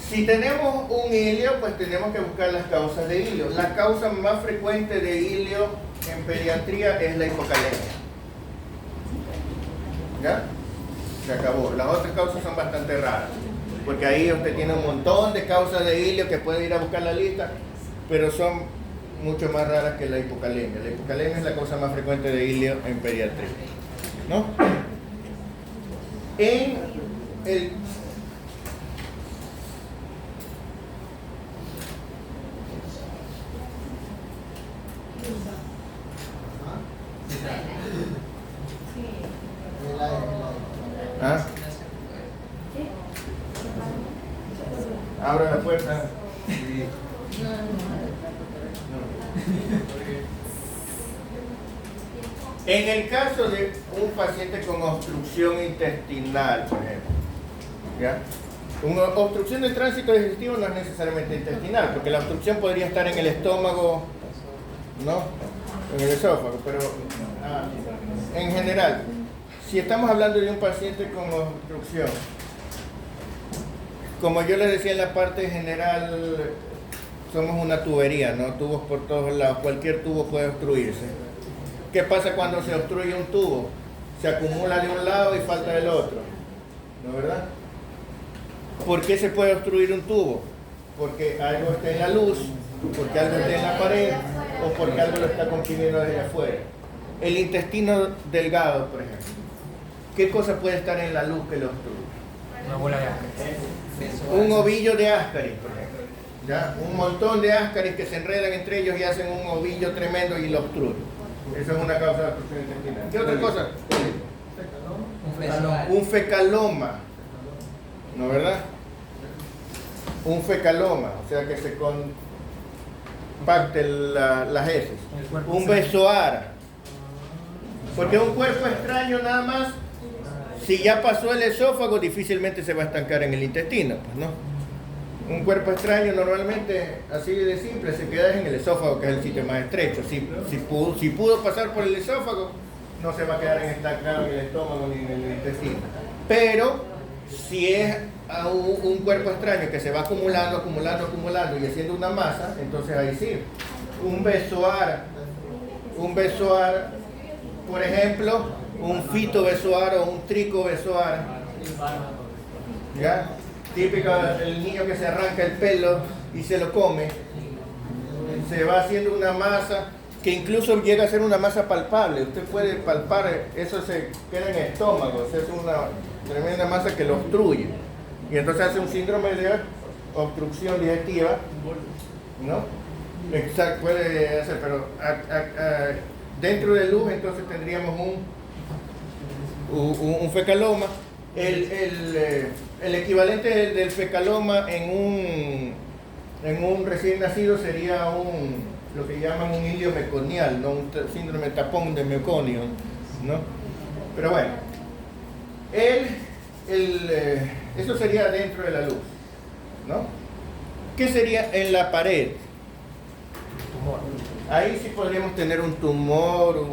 C: si tenemos un híleo, pues tenemos que buscar las causas de híleo. La causa más frecuente de híleo en pediatría es la hipocalemia. ¿Ya? Se acabó. Las otras causas son bastante raras, porque ahí usted tiene un montón de causas de híleo que puede ir a buscar la lista, pero son mucho más raras que la hipocalemia. La hipocalemia es la causa más frecuente de híleo en pediatría, ¿no? En el ¿Ah? Abra la puerta. En el caso de un paciente con obstrucción intestinal, por ejemplo, ¿ya? Una obstrucción del tránsito digestivo no es necesariamente intestinal, porque la obstrucción podría estar en el estómago, ¿no? En el esófago, pero en general, si estamos hablando de un paciente con obstrucción, como yo les decía en la parte general, somos una tubería, ¿no? Tubos por todos lados, cualquier tubo puede obstruirse. ¿Qué pasa cuando se obstruye un tubo? Se acumula de un lado y falta del otro, ¿no es verdad? ¿Por qué se puede obstruir un tubo? Porque algo está en la luz, porque algo está en la pared o porque algo lo está comprimiendo desde afuera. El intestino delgado, por ejemplo. ¿Qué cosa puede estar en la luz que lo obstruye?
E: Una bola de Ascaris.
C: Un ovillo de Ascaris, por ejemplo. ¿Ya? Un montón de Ascaris que se enredan entre ellos y hacen un ovillo tremendo y lo obstruyen. Esa es una causa de obstrucción intestinal. ¿Qué otra cosa? Un fecaloma. ¿No es verdad? Un fecaloma, o sea que se compacte las heces. Un besoar. Porque un cuerpo extraño nada más, si ya pasó el esófago, difícilmente se va a estancar en el intestino, pues, ¿no? Un cuerpo extraño normalmente, así de simple, se queda en el esófago, que es el sitio más estrecho. Si pudo pasar por el esófago, no se va a quedar estancado en el estómago ni en el intestino. Pero si es un cuerpo extraño que se va acumulando y haciendo una masa, entonces ahí sí. Un besoar, por ejemplo, un fitobesoar o un tricobesoar. ¿Ya? Típico el niño que se arranca el pelo y se lo come. Se va haciendo una masa que incluso llega a ser una masa palpable. Usted puede palpar, eso se queda en el estómago, es una tremenda masa que lo obstruye. Y entonces hace un síndrome de obstrucción digestiva, ¿no? Exacto, puede hacer, pero dentro de luz entonces tendríamos un fecaloma. El equivalente del fecaloma en un recién nacido sería lo que llaman un ilio meconial, ¿no? Un síndrome de tapón de meconio, ¿no? Pero bueno, eso sería dentro de la luz, ¿no? ¿Qué sería en la pared?
E: Tumor.
C: Ahí sí podríamos tener un tumor,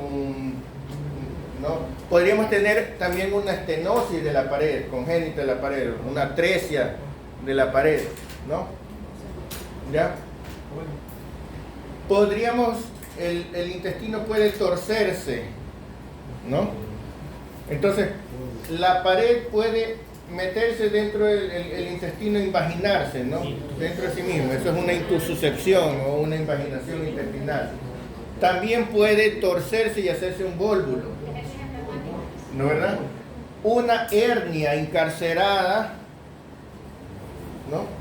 C: ¿no? Podríamos tener también una estenosis de la pared, congénita de la pared, una atresia de la pared, ¿no? ¿Ya? Podríamos, el intestino puede torcerse, ¿no? Entonces, la pared puede meterse dentro del intestino e invaginarse, ¿no? Dentro de sí mismo. Eso es una intususcepción o una invaginación intestinal. También puede torcerse y hacerse un vólvulo, ¿no es verdad? Una hernia encarcerada, ¿no?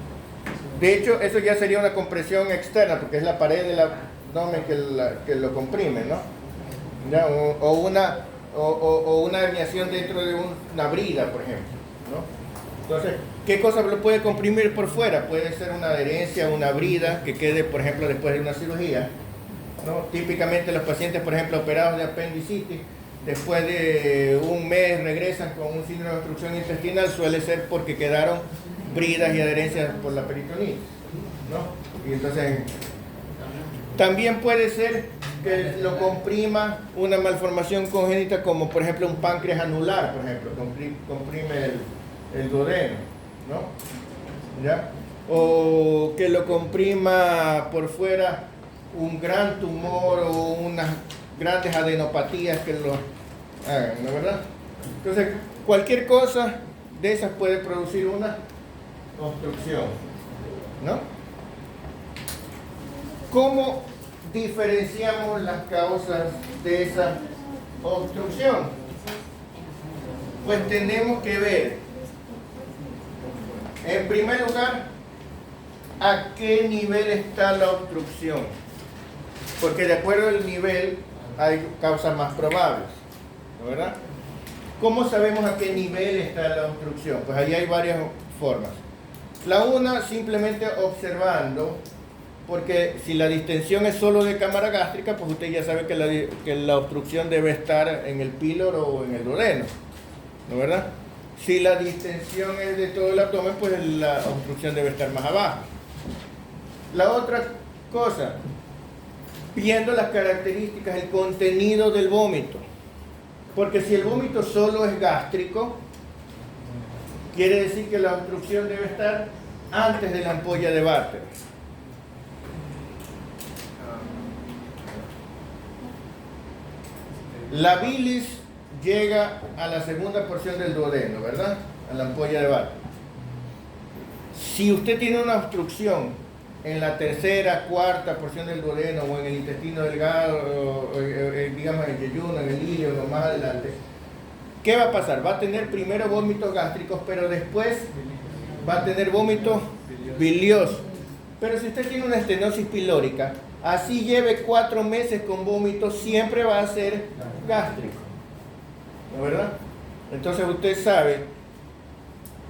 C: De hecho, eso ya sería una compresión externa, porque es la pared del abdomen que lo comprime, ¿no? ¿Ya? O una herniación dentro de una brida, por ejemplo, ¿no? Entonces, ¿qué cosa lo puede comprimir por fuera? Puede ser una adherencia, una brida que quede, por ejemplo, después de una cirugía, ¿no? Típicamente los pacientes, por ejemplo, operados de apendicitis, después de un mes regresan con un síndrome de obstrucción intestinal, suele ser porque quedaron bridas y adherencias por la peritonitis, ¿no? Y entonces, también puede ser que lo comprima una malformación congénita, como por ejemplo un páncreas anular, por ejemplo, comprime el duodeno, ¿no? ¿Ya? O que lo comprima por fuera un gran tumor o unas grandes adenopatías que lo hagan, ¿no es verdad? Entonces, cualquier cosa de esas puede producir una obstrucción, ¿no? ¿Cómo diferenciamos las causas de esa obstrucción? Pues tenemos que ver, en primer lugar, a qué nivel está la obstrucción, porque de acuerdo al nivel hay causas más probables, ¿no es verdad? ¿Cómo sabemos a qué nivel está la obstrucción? Pues ahí hay varias formas. La una, simplemente observando, porque si la distensión es solo de cámara gástrica, pues usted ya sabe que la obstrucción debe estar en el píloro o en el duodeno, ¿no es verdad? Si la distensión es de todo el abdomen, pues la obstrucción debe estar más abajo. La otra cosa, viendo las características, el contenido del vómito, Porque si el vómito solo es gástrico, quiere decir que la obstrucción debe estar antes de la ampolla de váter. La bilis llega a la segunda porción del duodeno, ¿verdad? A la ampolla de váter. Si usted tiene una obstrucción en la tercera, cuarta porción del duodeno o en el intestino delgado, digamos en el yeyuno, en el ilio o más adelante, ¿qué va a pasar? Va a tener primero vómitos gástricos, pero después va a tener vómitos biliosos. Pero si usted tiene una estenosis pilórica, así lleve 4 meses con vómitos, siempre va a ser gástrico, ¿no es verdad? Entonces usted sabe,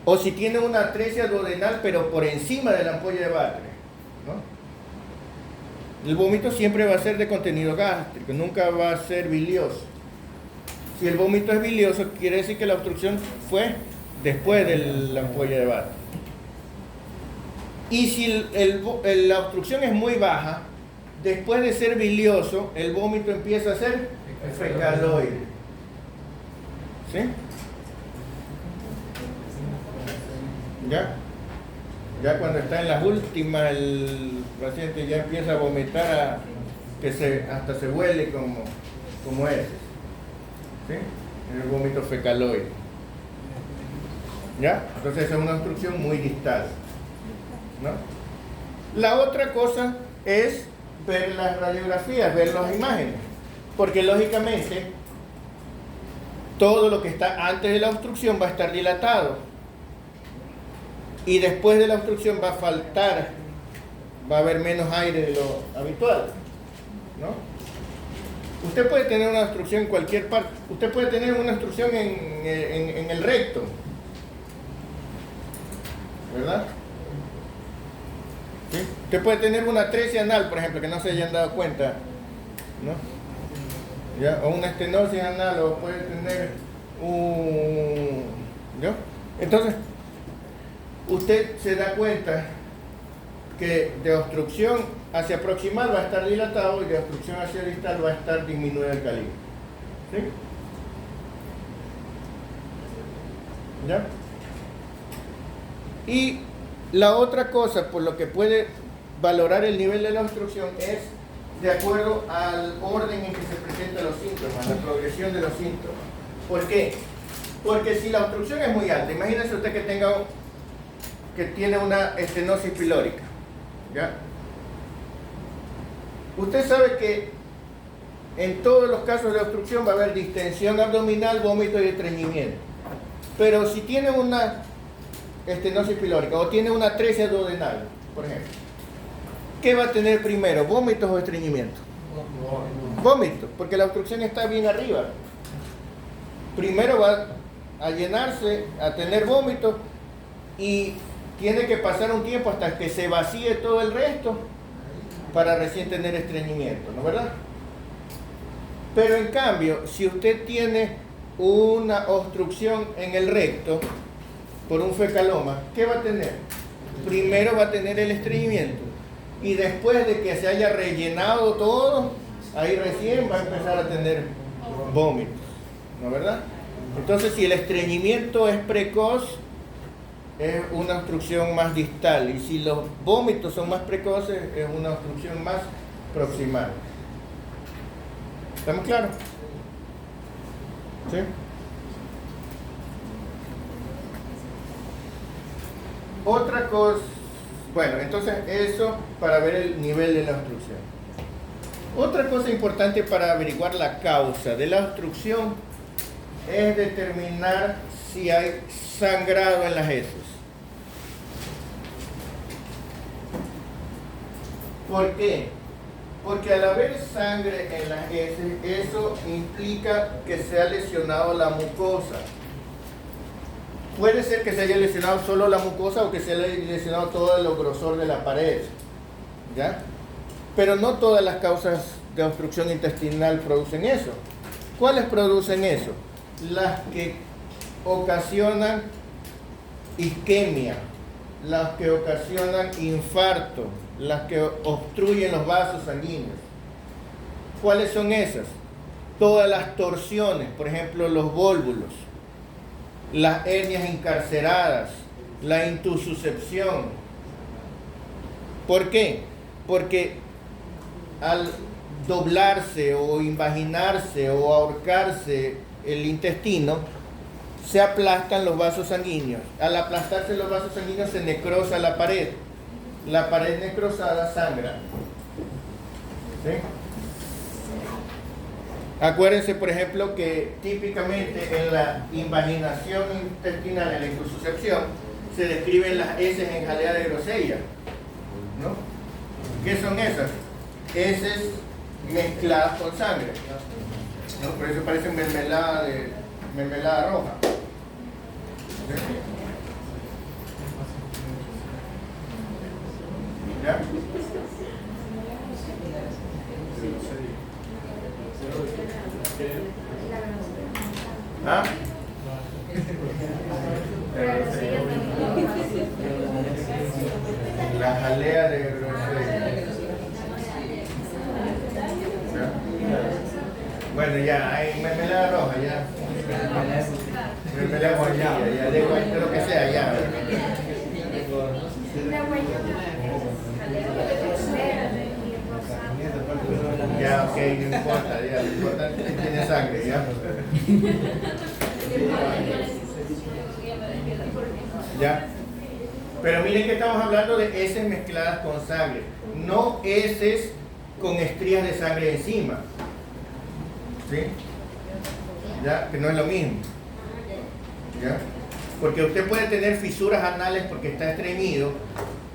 C: o si tiene una atresia duodenal, pero por encima de la ampolla de váter, ¿no? El vómito siempre va a ser de contenido gástrico, nunca va a ser bilioso. Si el vómito es bilioso, quiere decir que la obstrucción fue después de la ampolla de váter. Y si la obstrucción es muy baja, después de ser bilioso, el vómito empieza a ser fecaloide. ¿Sí? ¿Ya? Ya cuando está en las últimas, el paciente ya empieza a vomitar, hasta se huele como heces. ¿Sí? El vómito fecaloide. ¿Ya? Entonces esa es una obstrucción muy distal, ¿no? La otra cosa es ver las radiografías, ver las imágenes, porque lógicamente todo lo que está antes de la obstrucción va a estar dilatado y después de la obstrucción va a faltar, va a haber menos aire de lo habitual, ¿no? Usted puede tener una obstrucción en cualquier parte, usted puede tener una obstrucción en el recto, ¿verdad? ¿Sí? Usted puede tener una atresia anal, por ejemplo, que no se hayan dado cuenta, ¿no? ¿Ya? O una estenosis anal, o puede tener ¿no? Entonces, usted se da cuenta que de obstrucción hacia proximal va a estar dilatado y de obstrucción hacia distal va a estar disminuido el calibre. ¿Sí? ¿Ya? Y la otra cosa por lo que puede valorar el nivel de la obstrucción es de acuerdo al orden en que se presentan los síntomas, la progresión de los síntomas. ¿Por qué? Porque si la obstrucción es muy alta, imagínese usted que tiene una estenosis pilórica, ¿ya? Usted sabe que en todos los casos de obstrucción va a haber distensión abdominal, vómito y estreñimiento. Pero si tiene una estenosis pilórica o tiene una atresia duodenal, por ejemplo, ¿qué va a tener primero? ¿Vómitos o estreñimiento? Vómitos, porque la obstrucción está bien arriba. Primero va a llenarse, a tener vómitos y tiene que pasar un tiempo hasta que se vacíe todo el resto para recién tener estreñimiento, ¿no es verdad? Pero en cambio, si usted tiene una obstrucción en el recto por un fecaloma, ¿qué va a tener? Primero va a tener el estreñimiento y después de que se haya rellenado todo, ahí recién va a empezar a tener vómitos, ¿no es verdad? Entonces, si el estreñimiento es precoz, es una obstrucción más distal, y si los vómitos son más precoces, es una obstrucción más proximal. ¿Estamos claros? ¿Sí? Otra cosa, bueno, entonces eso para ver el nivel de la obstrucción. Otra cosa importante para averiguar la causa de la obstrucción es determinar si hay sangrado en las heces. ¿Por qué? Porque al haber sangre en las heces, eso implica que se ha lesionado la mucosa. Puede ser que se haya lesionado solo la mucosa o que se haya lesionado todo el grosor de la pared, ¿ya? Pero no todas las causas de obstrucción intestinal producen eso. ¿Cuáles producen eso? Las que ocasionan isquemia, las que ocasionan infarto, las que obstruyen los vasos sanguíneos. ¿Cuáles son esas? todas las torsiones, por ejemplo, los vólvulos, las hernias encarceradas, la intususcepción. ¿Por qué? Porque al doblarse o invaginarse o ahorcarse el intestino, se aplastan los vasos sanguíneos. Al aplastarse los vasos sanguíneos se necrosa la pared. La pared necrosada sangra. ¿Sí? Acuérdense, por ejemplo, que típicamente en la invaginación intestinal, en la intususcepción, se describen las heces en jalea de grosella, ¿no? ¿Qué son esas? Heces mezcladas con sangre, ¿no? Por eso parecen mermelada roja. ¿Sí? ¿Ya? ¿Ah? La jalea de grosella. Bueno, ya, hay mermelada roja, ya. Mermelada guayaba, ya, de lo que sea, ya.
F: La guayaba
C: Ya, ok, no importa, ya, lo importante es que tiene sangre, ya. Ya. Pero miren que estamos hablando de heces mezcladas con sangre, no heces con estrías de sangre encima. ¿Sí? Ya, que no es lo mismo. ¿Ya? Porque usted puede tener fisuras anales porque está estreñido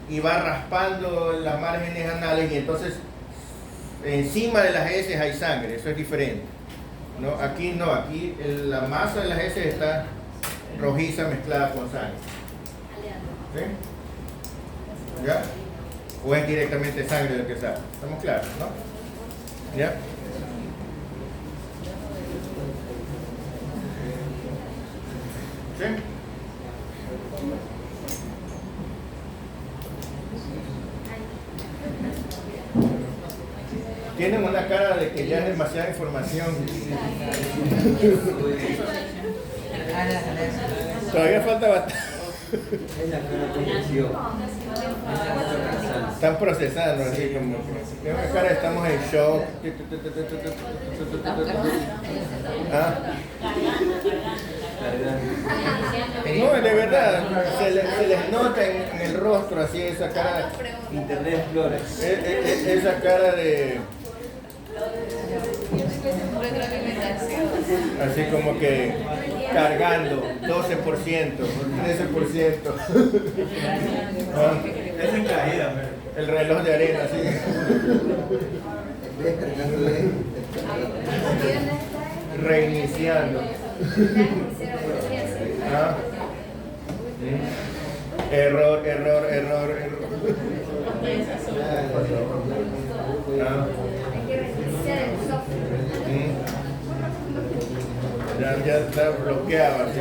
C: y va raspando las márgenes anales y entonces encima de las heces hay sangre, eso es diferente. ¿No? Aquí no, aquí la masa de las heces está rojiza mezclada con sangre. ¿Sí? ¿Ya? O es directamente sangre lo que sale. ¿Estamos claros, no? ¿Ya? ¿Sí? Tienen una cara de que ya es demasiada información. Todavía falta bastante. Están procesando así como que en una cara estamos en shock. ¿Ah? No, de verdad, se les nota en el rostro así esa cara.
D: Internet Explorer.
C: Esa cara de así como que cargando 12%, 13%.
A: Es en caída,
C: El reloj de arena, así. Reiniciando. ¿Ah? Error. ¿Ah? Ya está bloqueado así.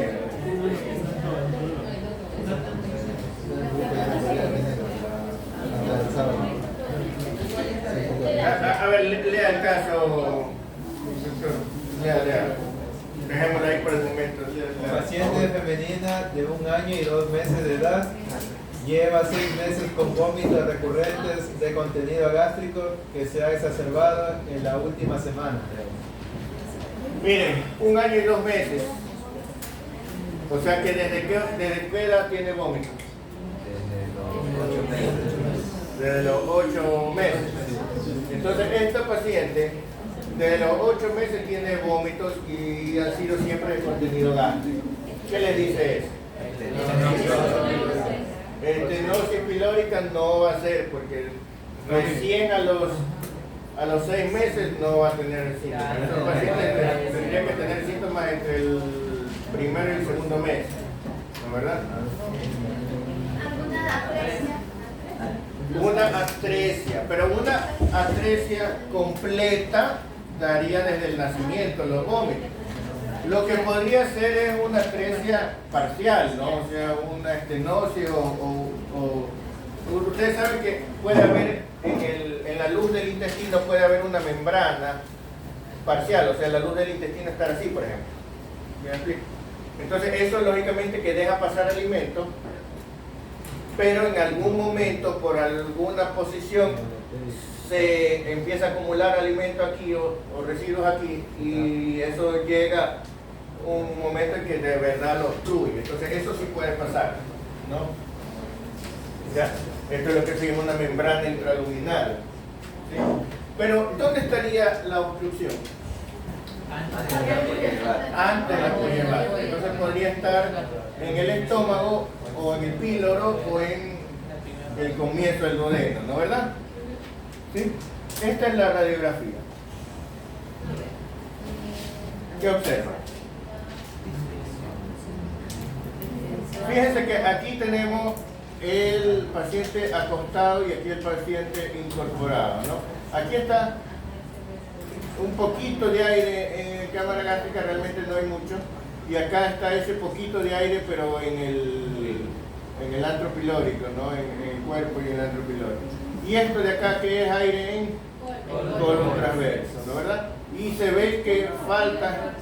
C: A ver, lea el caso. Lea. Dejémoslo ahí por el momento.
G: Paciente femenina de 1 año y 2 meses de edad, lleva 6 meses con vómitos recurrentes de contenido gástrico que se ha exacerbado en la última semana.
C: Miren, 1 año y 2 meses. O sea que desde qué edad tiene vómito. Desde los 8 meses. Entonces esta paciente desde los 8 meses tiene vómitos y ha sido siempre de contenido gástrico. ¿Qué le dice eso? Estenosis pilórica no va a ser porque recién a los 6 meses no va a tener síntomas. Estos pacientes tendrían que tener síntomas entre el primero y el segundo mes, ¿no, verdad?
F: ¿Alguna atresia?
C: Una atresia, pero una atresia completa daría desde el nacimiento los vómitos. Lo que podría ser es una atresia parcial, ¿no? O sea, una estenosis o ustedes saben que puede haber en la luz del intestino puede haber una membrana parcial, o sea, la luz del intestino estar así, por ejemplo. ¿Me explico? Entonces eso lógicamente que deja pasar alimento, pero en algún momento, por alguna posición, se empieza a acumular alimento aquí o residuos aquí, y eso llega un momento en que de verdad lo obstruye. Entonces eso sí puede pasar, ¿no? Ya, esto es lo que se llama una membrana intraluminal, ¿sí? Pero ¿dónde estaría la obstrucción? Antes de la ampolla hepática. Entonces podría estar en el estómago o en el píloro o en el comienzo del duodeno, ¿no verdad? ¿Sí? Esta es la radiografía. ¿Qué observa? Fíjense que aquí tenemos el paciente acostado y aquí el paciente incorporado, ¿no? Aquí está un poquito de aire en la cámara gástrica, realmente no hay mucho, y acá está ese poquito de aire, pero en el antro pilórico, ¿no? En el cuerpo y en el antro pilórico. Y esto de acá que es aire en colon transverso, ¿no verdad? Y se ve que falta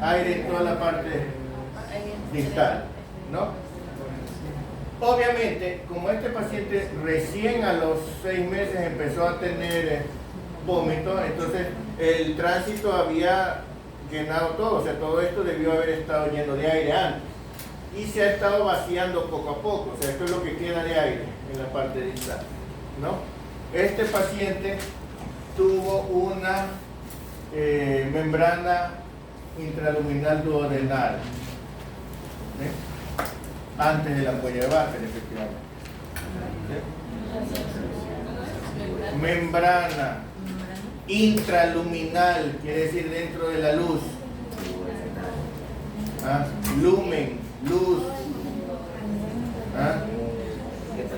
C: aire en toda la parte distal, ¿no? Obviamente, como este paciente recién a los 6 meses empezó a tener vómito, entonces el tránsito había llenado todo, o sea, todo esto debió haber estado lleno de aire antes y se ha estado vaciando poco a poco, o sea, esto es lo que queda de aire en la parte distal, ¿no? Este paciente tuvo una membrana intraluminal duodenal, ¿sí? Antes de la ampolla de Barker, efectivamente. ¿Sí? Membrana intraluminal, quiere decir dentro de la luz. ¿Ah? Lumen, luz. ¿Ah?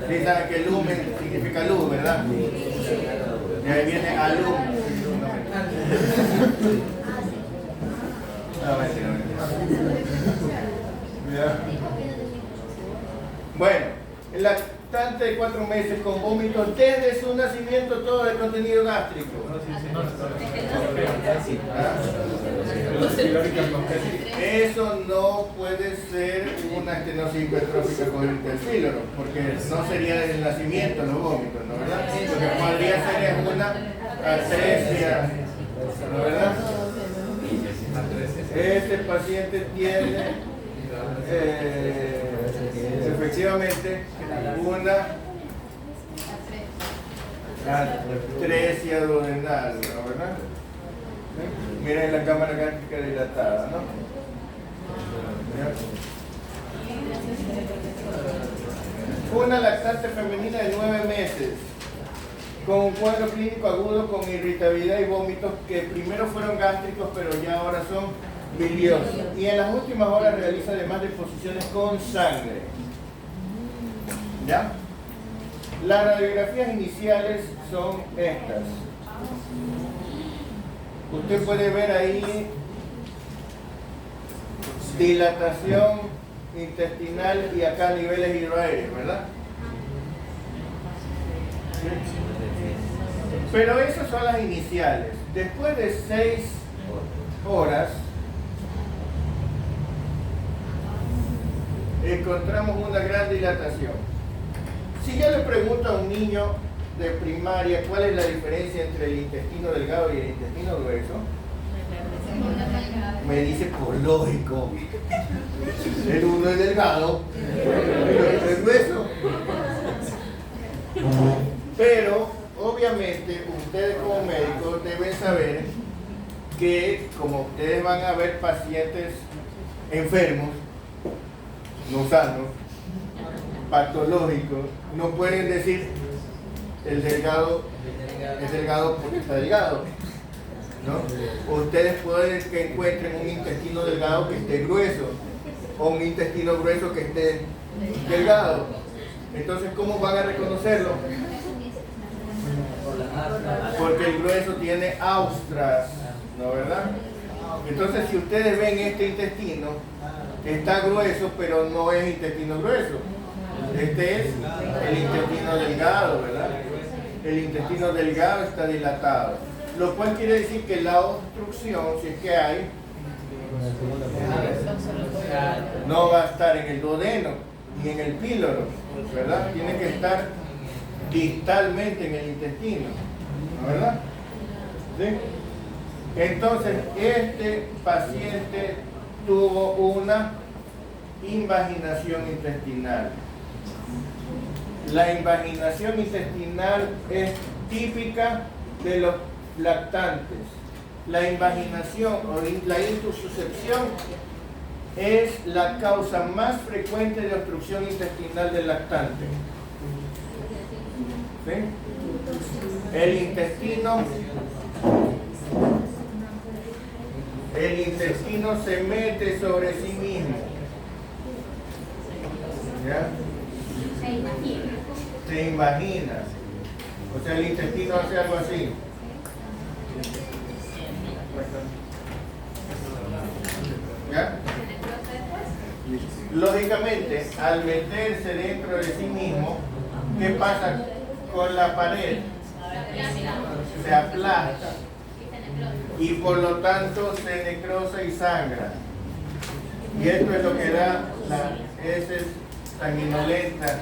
C: Sí, saben que lumen significa luz, ¿verdad? De ahí viene alum. No, mentira. Bueno, el lactante de 4 meses con vómitos desde su nacimiento, todo el contenido gástrico. Eso no puede ser una estenosis hipertrófica con interfíloro, porque no sería desde el nacimiento los vómitos, ¿no verdad? Lo que podría ser es una atresia, ¿no verdad? Este paciente tiene efectivamente una atresia duodenal, ¿no verdad? Miren la cámara gástrica dilatada, ¿no? Una lactante femenina de 9 meses con un cuadro clínico agudo con irritabilidad y vómitos que primero fueron gástricos pero ya ahora son biliosos, y en las últimas horas realiza además deposiciones con sangre. ¿Ya? Las radiografías iniciales son estas. Usted puede ver ahí dilatación intestinal y acá niveles hidroaéreos, ¿verdad? ¿Sí? Pero esas son las iniciales. Después de 6 horas encontramos una gran dilatación. Si yo le pregunto a un niño de primaria cuál es la diferencia entre el intestino delgado y el intestino grueso, me dice por lógico, el uno es delgado, el otro es grueso. Pero obviamente ustedes como médicos deben saber que como ustedes van a ver pacientes enfermos, no sanos, patológicos, no pueden decir el delgado es delgado porque está delgado, ¿no? Ustedes pueden que encuentren un intestino delgado que esté grueso o un intestino grueso que esté delgado. Entonces, ¿cómo van a reconocerlo? Porque el grueso tiene austras, ¿no verdad? Entonces, si ustedes ven este intestino, está grueso, pero no es intestino grueso. Este es el intestino delgado, ¿verdad? El intestino delgado está dilatado. Lo cual quiere decir que la obstrucción, si es que hay, no va a estar en el duodeno ni en el píloro, ¿verdad? Tiene que estar distalmente en el intestino, ¿no? ¿Verdad? ¿Sí? Entonces, este paciente tuvo una invaginación intestinal. La invaginación intestinal es típica de los lactantes. La invaginación o la intususcepción es la causa más frecuente de obstrucción intestinal del lactante. ¿Sí? El intestino se mete sobre sí mismo. ¿Ya? Se imagina. O sea, el intestino hace algo así. ¿Ya? Lógicamente, al meterse dentro de sí mismo, ¿qué pasa con la pared? Se aplasta y por lo tanto se necrosa y sangra. Y esto es lo que da la heces sanguinolenta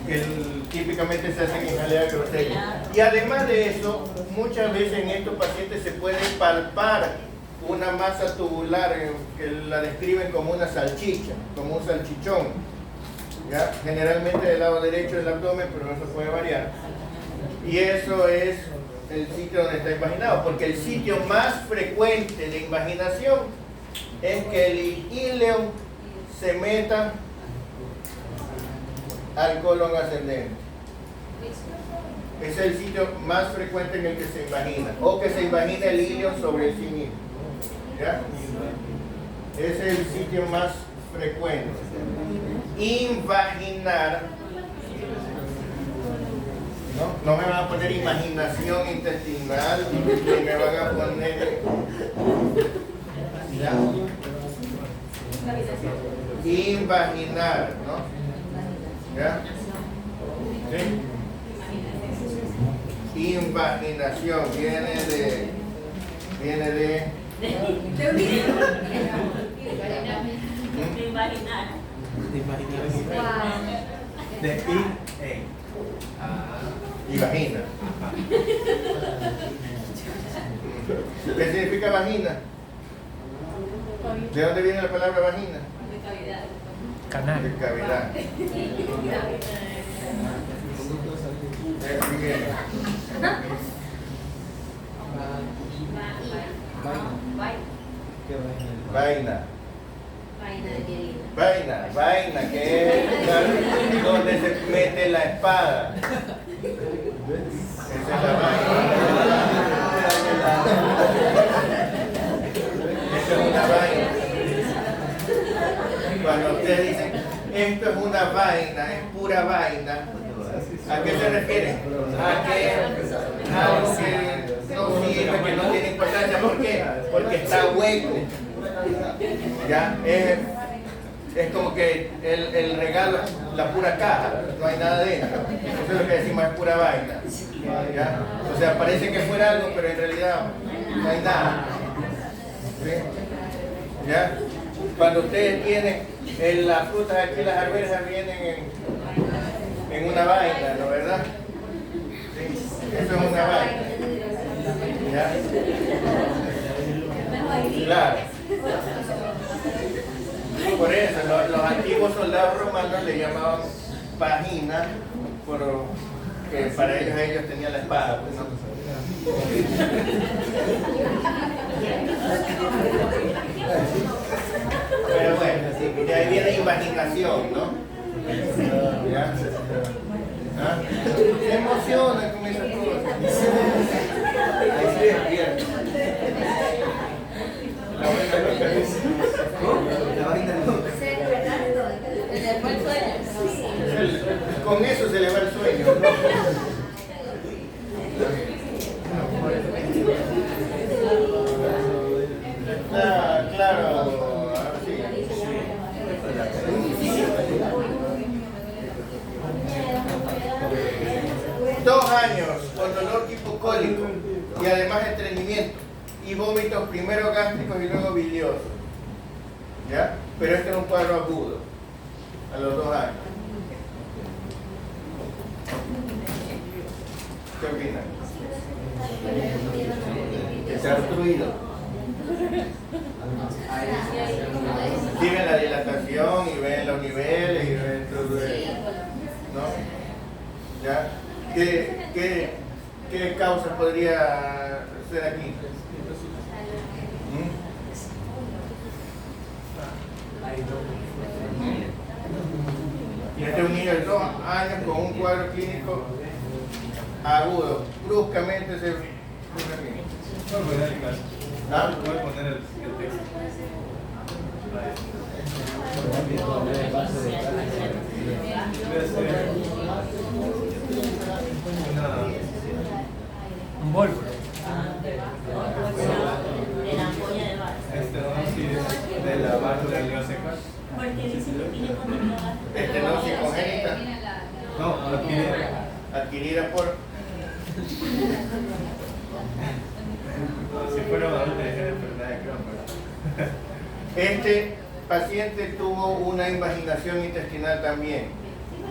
C: que típicamente se hacen en jalea grosella. Y además de eso, muchas veces en estos pacientes se puede palpar una masa tubular que la describen como una salchicha, como un salchichón. ¿Ya? Generalmente del lado derecho del abdomen, pero eso puede variar. Y eso es el sitio donde está invaginado, porque el sitio más frecuente de invaginación es que el íleon se meta al colon ascendente. Es el sitio más frecuente en el que se invagina, o que se invagina el íleon sobre sí mismo. ¿Ya? Ese es el sitio más frecuente. Invaginar, no me van a poner imaginación intestinal, ni me van a poner, ¿ya? Invaginar, ¿no? ¿Ya? ¿Sí? Invaginación viene de Imagina. ¿Qué significa vagina? ¿De dónde viene la palabra vagina?
E: Canal.
C: De cavidad. Vaina. Vaina, que es donde se mete la espada. Esa es la vaina. Esa es una vaina. Cuando ustedes dicen, esto es una vaina, es pura vaina, ¿a qué se refiere? A que algo que no sirve, que no tiene importancia. ¿Por qué? Porque está hueco. ¿Ya? Es como que el regalo, la pura caja, no hay nada dentro. Eso es lo que decimos, es pura vaina. ¿Ya? O sea, parece que fuera algo, pero en realidad no hay nada. ¿Sí? ¿Ya? Cuando ustedes tienen las frutas aquí, las arvejas vienen en una vaina, ¿no? ¿Verdad? ¿Sí? Eso es una vaina. ¿Ya? Claro. Por eso, los antiguos soldados romanos le llamaban vagina, porque para ellos tenían la espada. ¿No? Pero bueno, de ahí viene imaginación, ¿no? ¿Ya? ¿Ah? Se emocionan con esas cosas. Ahí se despierta. Con eso se le va el sueño. Claro. Sí. 2 años con dolor tipo cólico y además estreñimiento y vómitos primero gástricos y luego biliosos. ¿Ya? Pero este es un cuadro agudo a los 2 años. ¿Qué opinan? Que se ha obstruido. Sí ven la dilatación y ven los niveles y ven todo eso, ¿no? ¿Ya? ¿Qué causa podría ser aquí? Este es un niño de 2 años con un cuadro clínico agudo. Bruscamente se...
A: No, voy a dar el caso.
C: ¿Ah?
A: Voy a poner el texto. Debe ser
E: Un Volvo.
A: estenosis de la válvula ileocecal.
C: Estenosis congénita
A: No,
C: adquirida por...
A: si fuera un adulto de enfermedad de Crohn, pero...
C: Este paciente tuvo una invaginación intestinal también.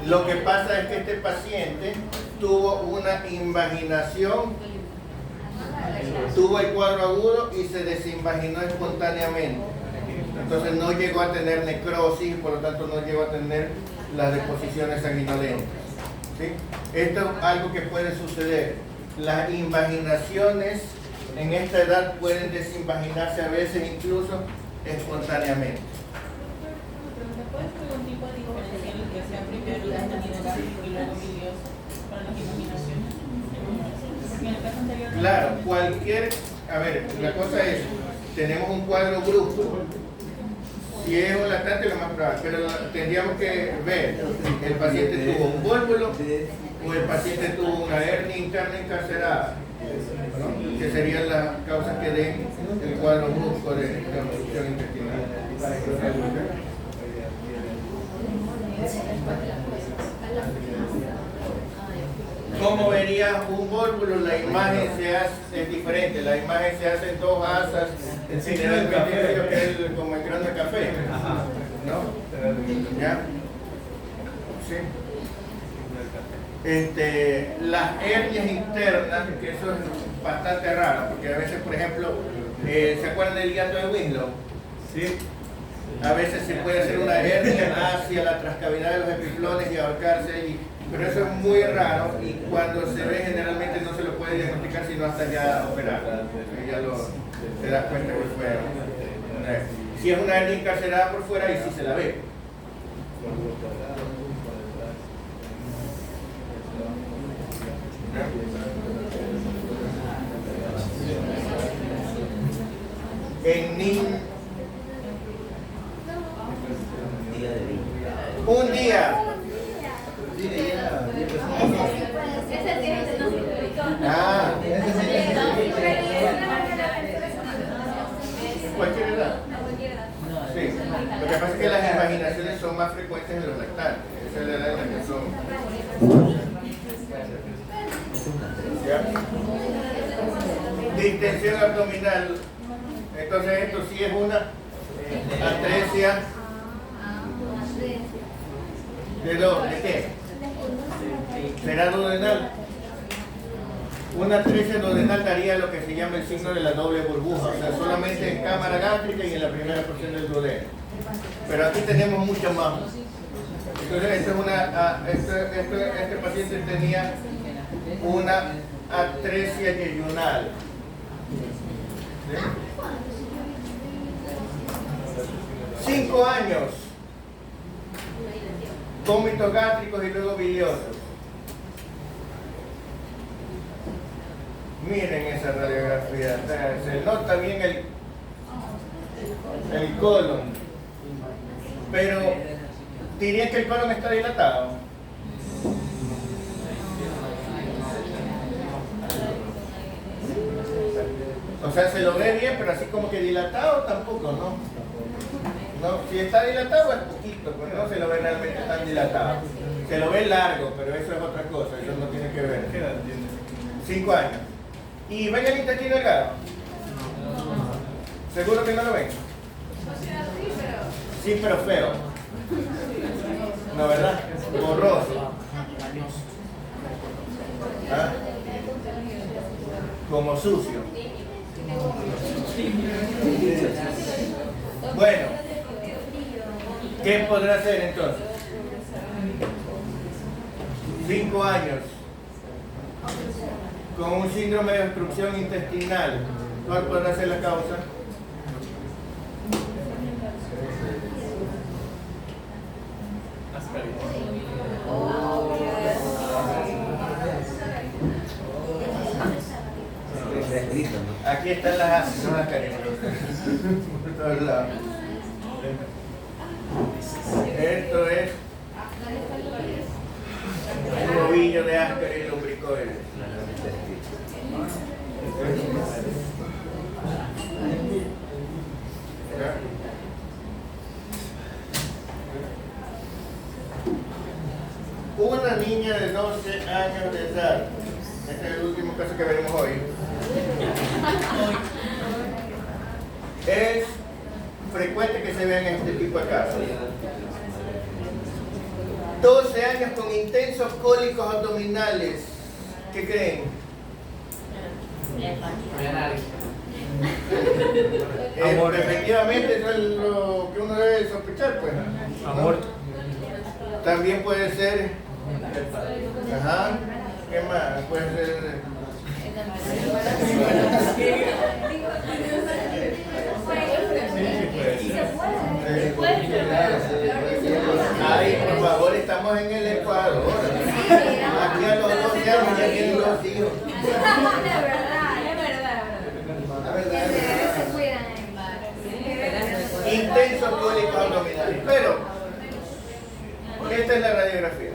C: Lo que pasa es que este paciente tuvo una invaginación, tuvo el cuadro agudo y se desinvaginó espontáneamente. Entonces no llegó a tener necrosis, por lo tanto no llegó a tener las deposiciones sanguinolentas. ¿Sí? Esto es algo que puede suceder. Las invaginaciones en esta edad pueden desinvaginarse a veces incluso espontáneamente.
H: ¿Puedes poner un tipo de diferencial que sea primero el contenido gástrico y luego bilioso para las invaginaciones? Porque en el caso anterior...
C: Claro, cualquier... A ver, la cosa es, tenemos un cuadro brusco. Si es un lactante, lo más probable, pero tendríamos que ver, el paciente tuvo un vólvulo o el paciente tuvo una hernia interna encarcerada, ¿no? Que serían las causas que den el cuadro brusco de obstrucción intestinal. ¿Cómo verías un vólvulo? La imagen es diferente, la imagen se hace en 2 asas, generalmente como el grano de café, ¿no? ¿Ya? Sí. Las hernias internas, que eso es bastante raro, porque a veces, por ejemplo, ¿se acuerdan del hiato de Winslow?
A: Sí.
C: A veces se puede hacer una hernia hacia la trascavidad de los epiplones y ahorcarse allí, pero eso es muy raro y cuando se ve generalmente no se lo puede diagnosticar sino hasta ya operar. Ya te das cuenta que fue una hernia. Si es una hernia encarcerada por fuera, ahí sí se la ve. En niños, un día. Ah, cualquier edad. Sí. Lo que pasa es que las invaginaciones son más frecuentes en los lactantes. Esa es la edad en la que son. ¿Ya? Distensión abdominal. Entonces esto sí es una atresia. ¿De qué? ¿Será duodenal? Una atresia duodenal daría lo que se llama el signo de la doble burbuja, o sea, solamente en cámara gástrica y en la primera porción del duodeno. Pero aquí tenemos mucho más. Entonces, este paciente tenía una atresia yeyunal. ¿Sí? 5 años. Vómitos gástricos y luego biliosos. Miren esa radiografía, se nota bien el colon, pero diría que el colon está dilatado. O sea, se lo ve bien, pero así como que dilatado tampoco, ¿no? No, si está dilatado es poquito, pues no se lo ve realmente tan dilatado. Se lo ve largo, pero eso es otra cosa, eso no tiene que ver.
A: ¿Qué edad tiene?
C: 5 años. ¿Y ven el intestino delgado? ¿Seguro que no lo ven?
B: O sea, sí, pero...
C: Sí, pero feo. No, ¿verdad? Borroso. ¿Ah? Como sucio. Bueno, ¿qué podrá hacer entonces? 5 años con un síndrome de obstrucción intestinal. ¿Cuál podrá ser la causa? Aquí están las ascaritas por todos lados. Esto es un ovillo de Ascaris lumbricoides. Una niña de 12 años de edad, este es el último caso que veremos hoy, es frecuente que se vean este tipo de casos. 12 años con intensos cólicos abdominales. ¿Qué creen? Efectivamente, eso es lo que uno debe sospechar, pues.
A: Amor.
C: También puede ser. Ajá. ¿Qué más? Puede ser. Ay, por favor, estamos en el Ecuador. Aquí a los 12 años ya tienen 2 hijos.
F: Se cuidan.
C: Intensos cólicos abdominales. Pero, esta es la radiografía.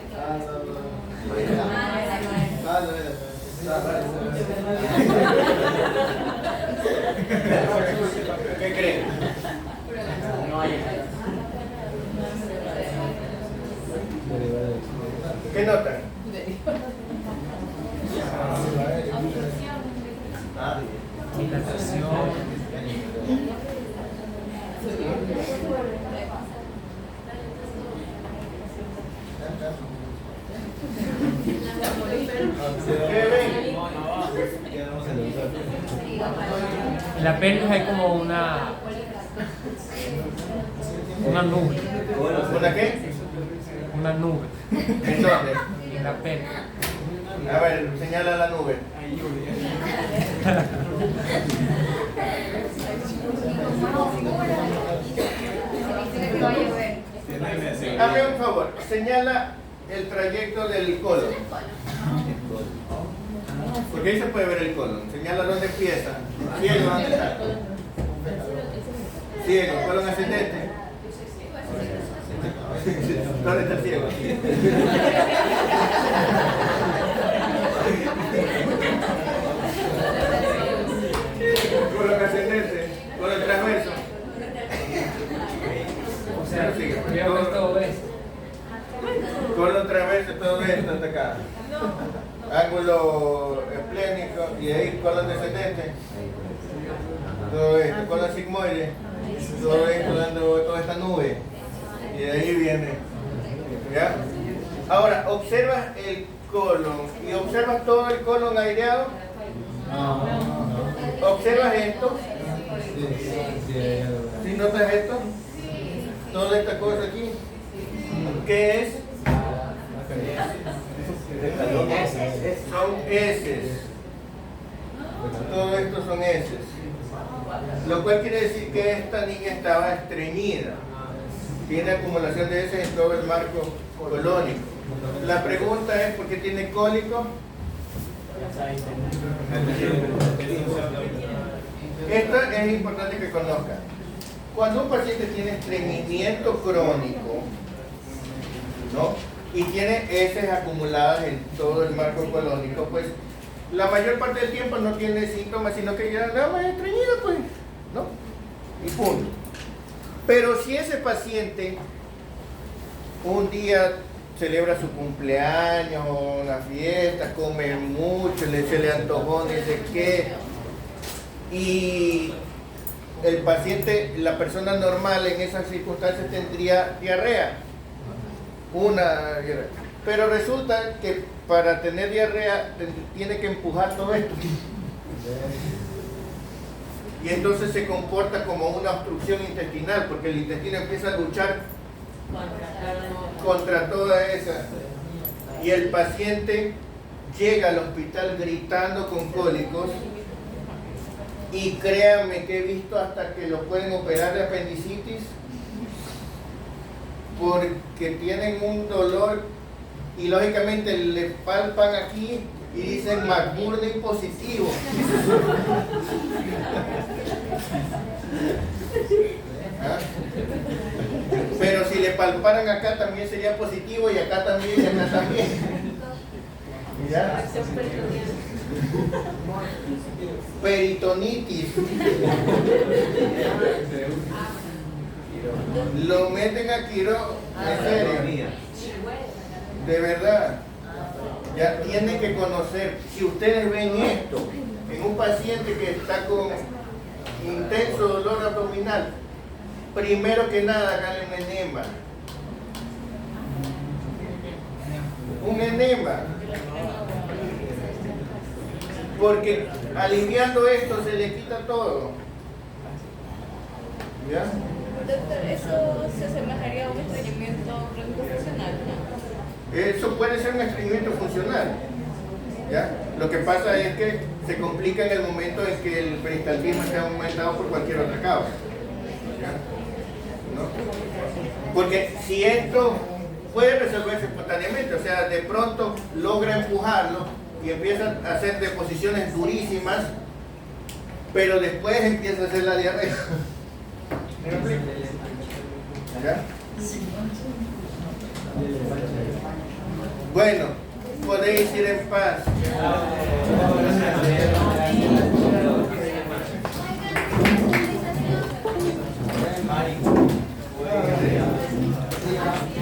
C: ¿Qué creen? ¿Qué notan? ¿Qué ven?
E: En la pelvis hay como una nube.
C: ¿Una qué?
E: Una nube
C: ¿En dónde?
E: en la pelvis.
C: A ver, señala la nube. Hazme un favor, señala el trayecto del colon. Porque ahí se puede ver el colon. Señala dónde empieza. Ciego, ¿dónde está? Ciego, colon ascendente. ¿Dónde está el ciego? Colon ascendente, colon transverso.
E: O sea, creo que todo esto.
C: Colon transverso, todo esto hasta acá. Ángulo esplénico y ahí colon descendente. Todo esto, colon sigmoide. Todo esto dando toda esta nube. Y de ahí viene. ¿Ya? Ahora, observas el colon y observas todo el colon aireado. ¿Observas esto? ¿Sí notas esto? Toda esta cosa aquí. ¿Qué es? Son heces. Todo esto son heces. Lo cual quiere decir que esta niña estaba estreñida. Tiene acumulación de heces en todo el marco colónico. La pregunta es: ¿por qué tiene cólico? Esto es importante que conozcan. Cuando un paciente tiene estreñimiento crónico, ¿no?, y tiene heces acumuladas en todo el marco colónico, pues la mayor parte del tiempo no tiene síntomas, sino que ya nada más estreñido, pues, ¿no? Y punto. Pero si ese paciente un día celebra su cumpleaños o una fiesta, come mucho, se le antojó, ni sé qué. Y el paciente, la persona normal en esas circunstancias tendría diarrea. Una diarrea. Pero resulta que para tener diarrea tiene que empujar todo esto. Y entonces se comporta como una obstrucción intestinal, porque el intestino empieza a luchar contra toda esa. Y el paciente llega al hospital gritando con cólicos. Y créanme que he visto hasta que lo pueden operar de apendicitis porque tienen un dolor y lógicamente le palpan aquí y dicen McBurney positivo. ¿Ah? Pero si le palparan acá también sería positivo y acá también y acá también. ¿Ya? Peritonitis. Lo meten a quirófano, en serio. De verdad. Ya tienen que conocer. Si ustedes ven esto en un paciente que está con intenso dolor abdominal, primero que nada háganle un enema. Un enema. Porque aliviando esto se le quita todo. ¿Ya?
B: Doctor, eso se asemejaría a un estreñimiento crónico funcional, ¿no?
C: Eso puede ser un estreñimiento funcional. ¿Ya? Lo que pasa es que se complica en el momento en que el peristaltismo se ha aumentado por cualquier otra causa. ¿Ya? ¿No? Porque si esto puede resolverse espontáneamente, o sea, de pronto logra empujarlo y empieza a hacer deposiciones durísimas, pero después empieza a hacer la diarrea. ¿Me explico? ¿Ya? Bueno, podéis ir en paz.
F: Oigan,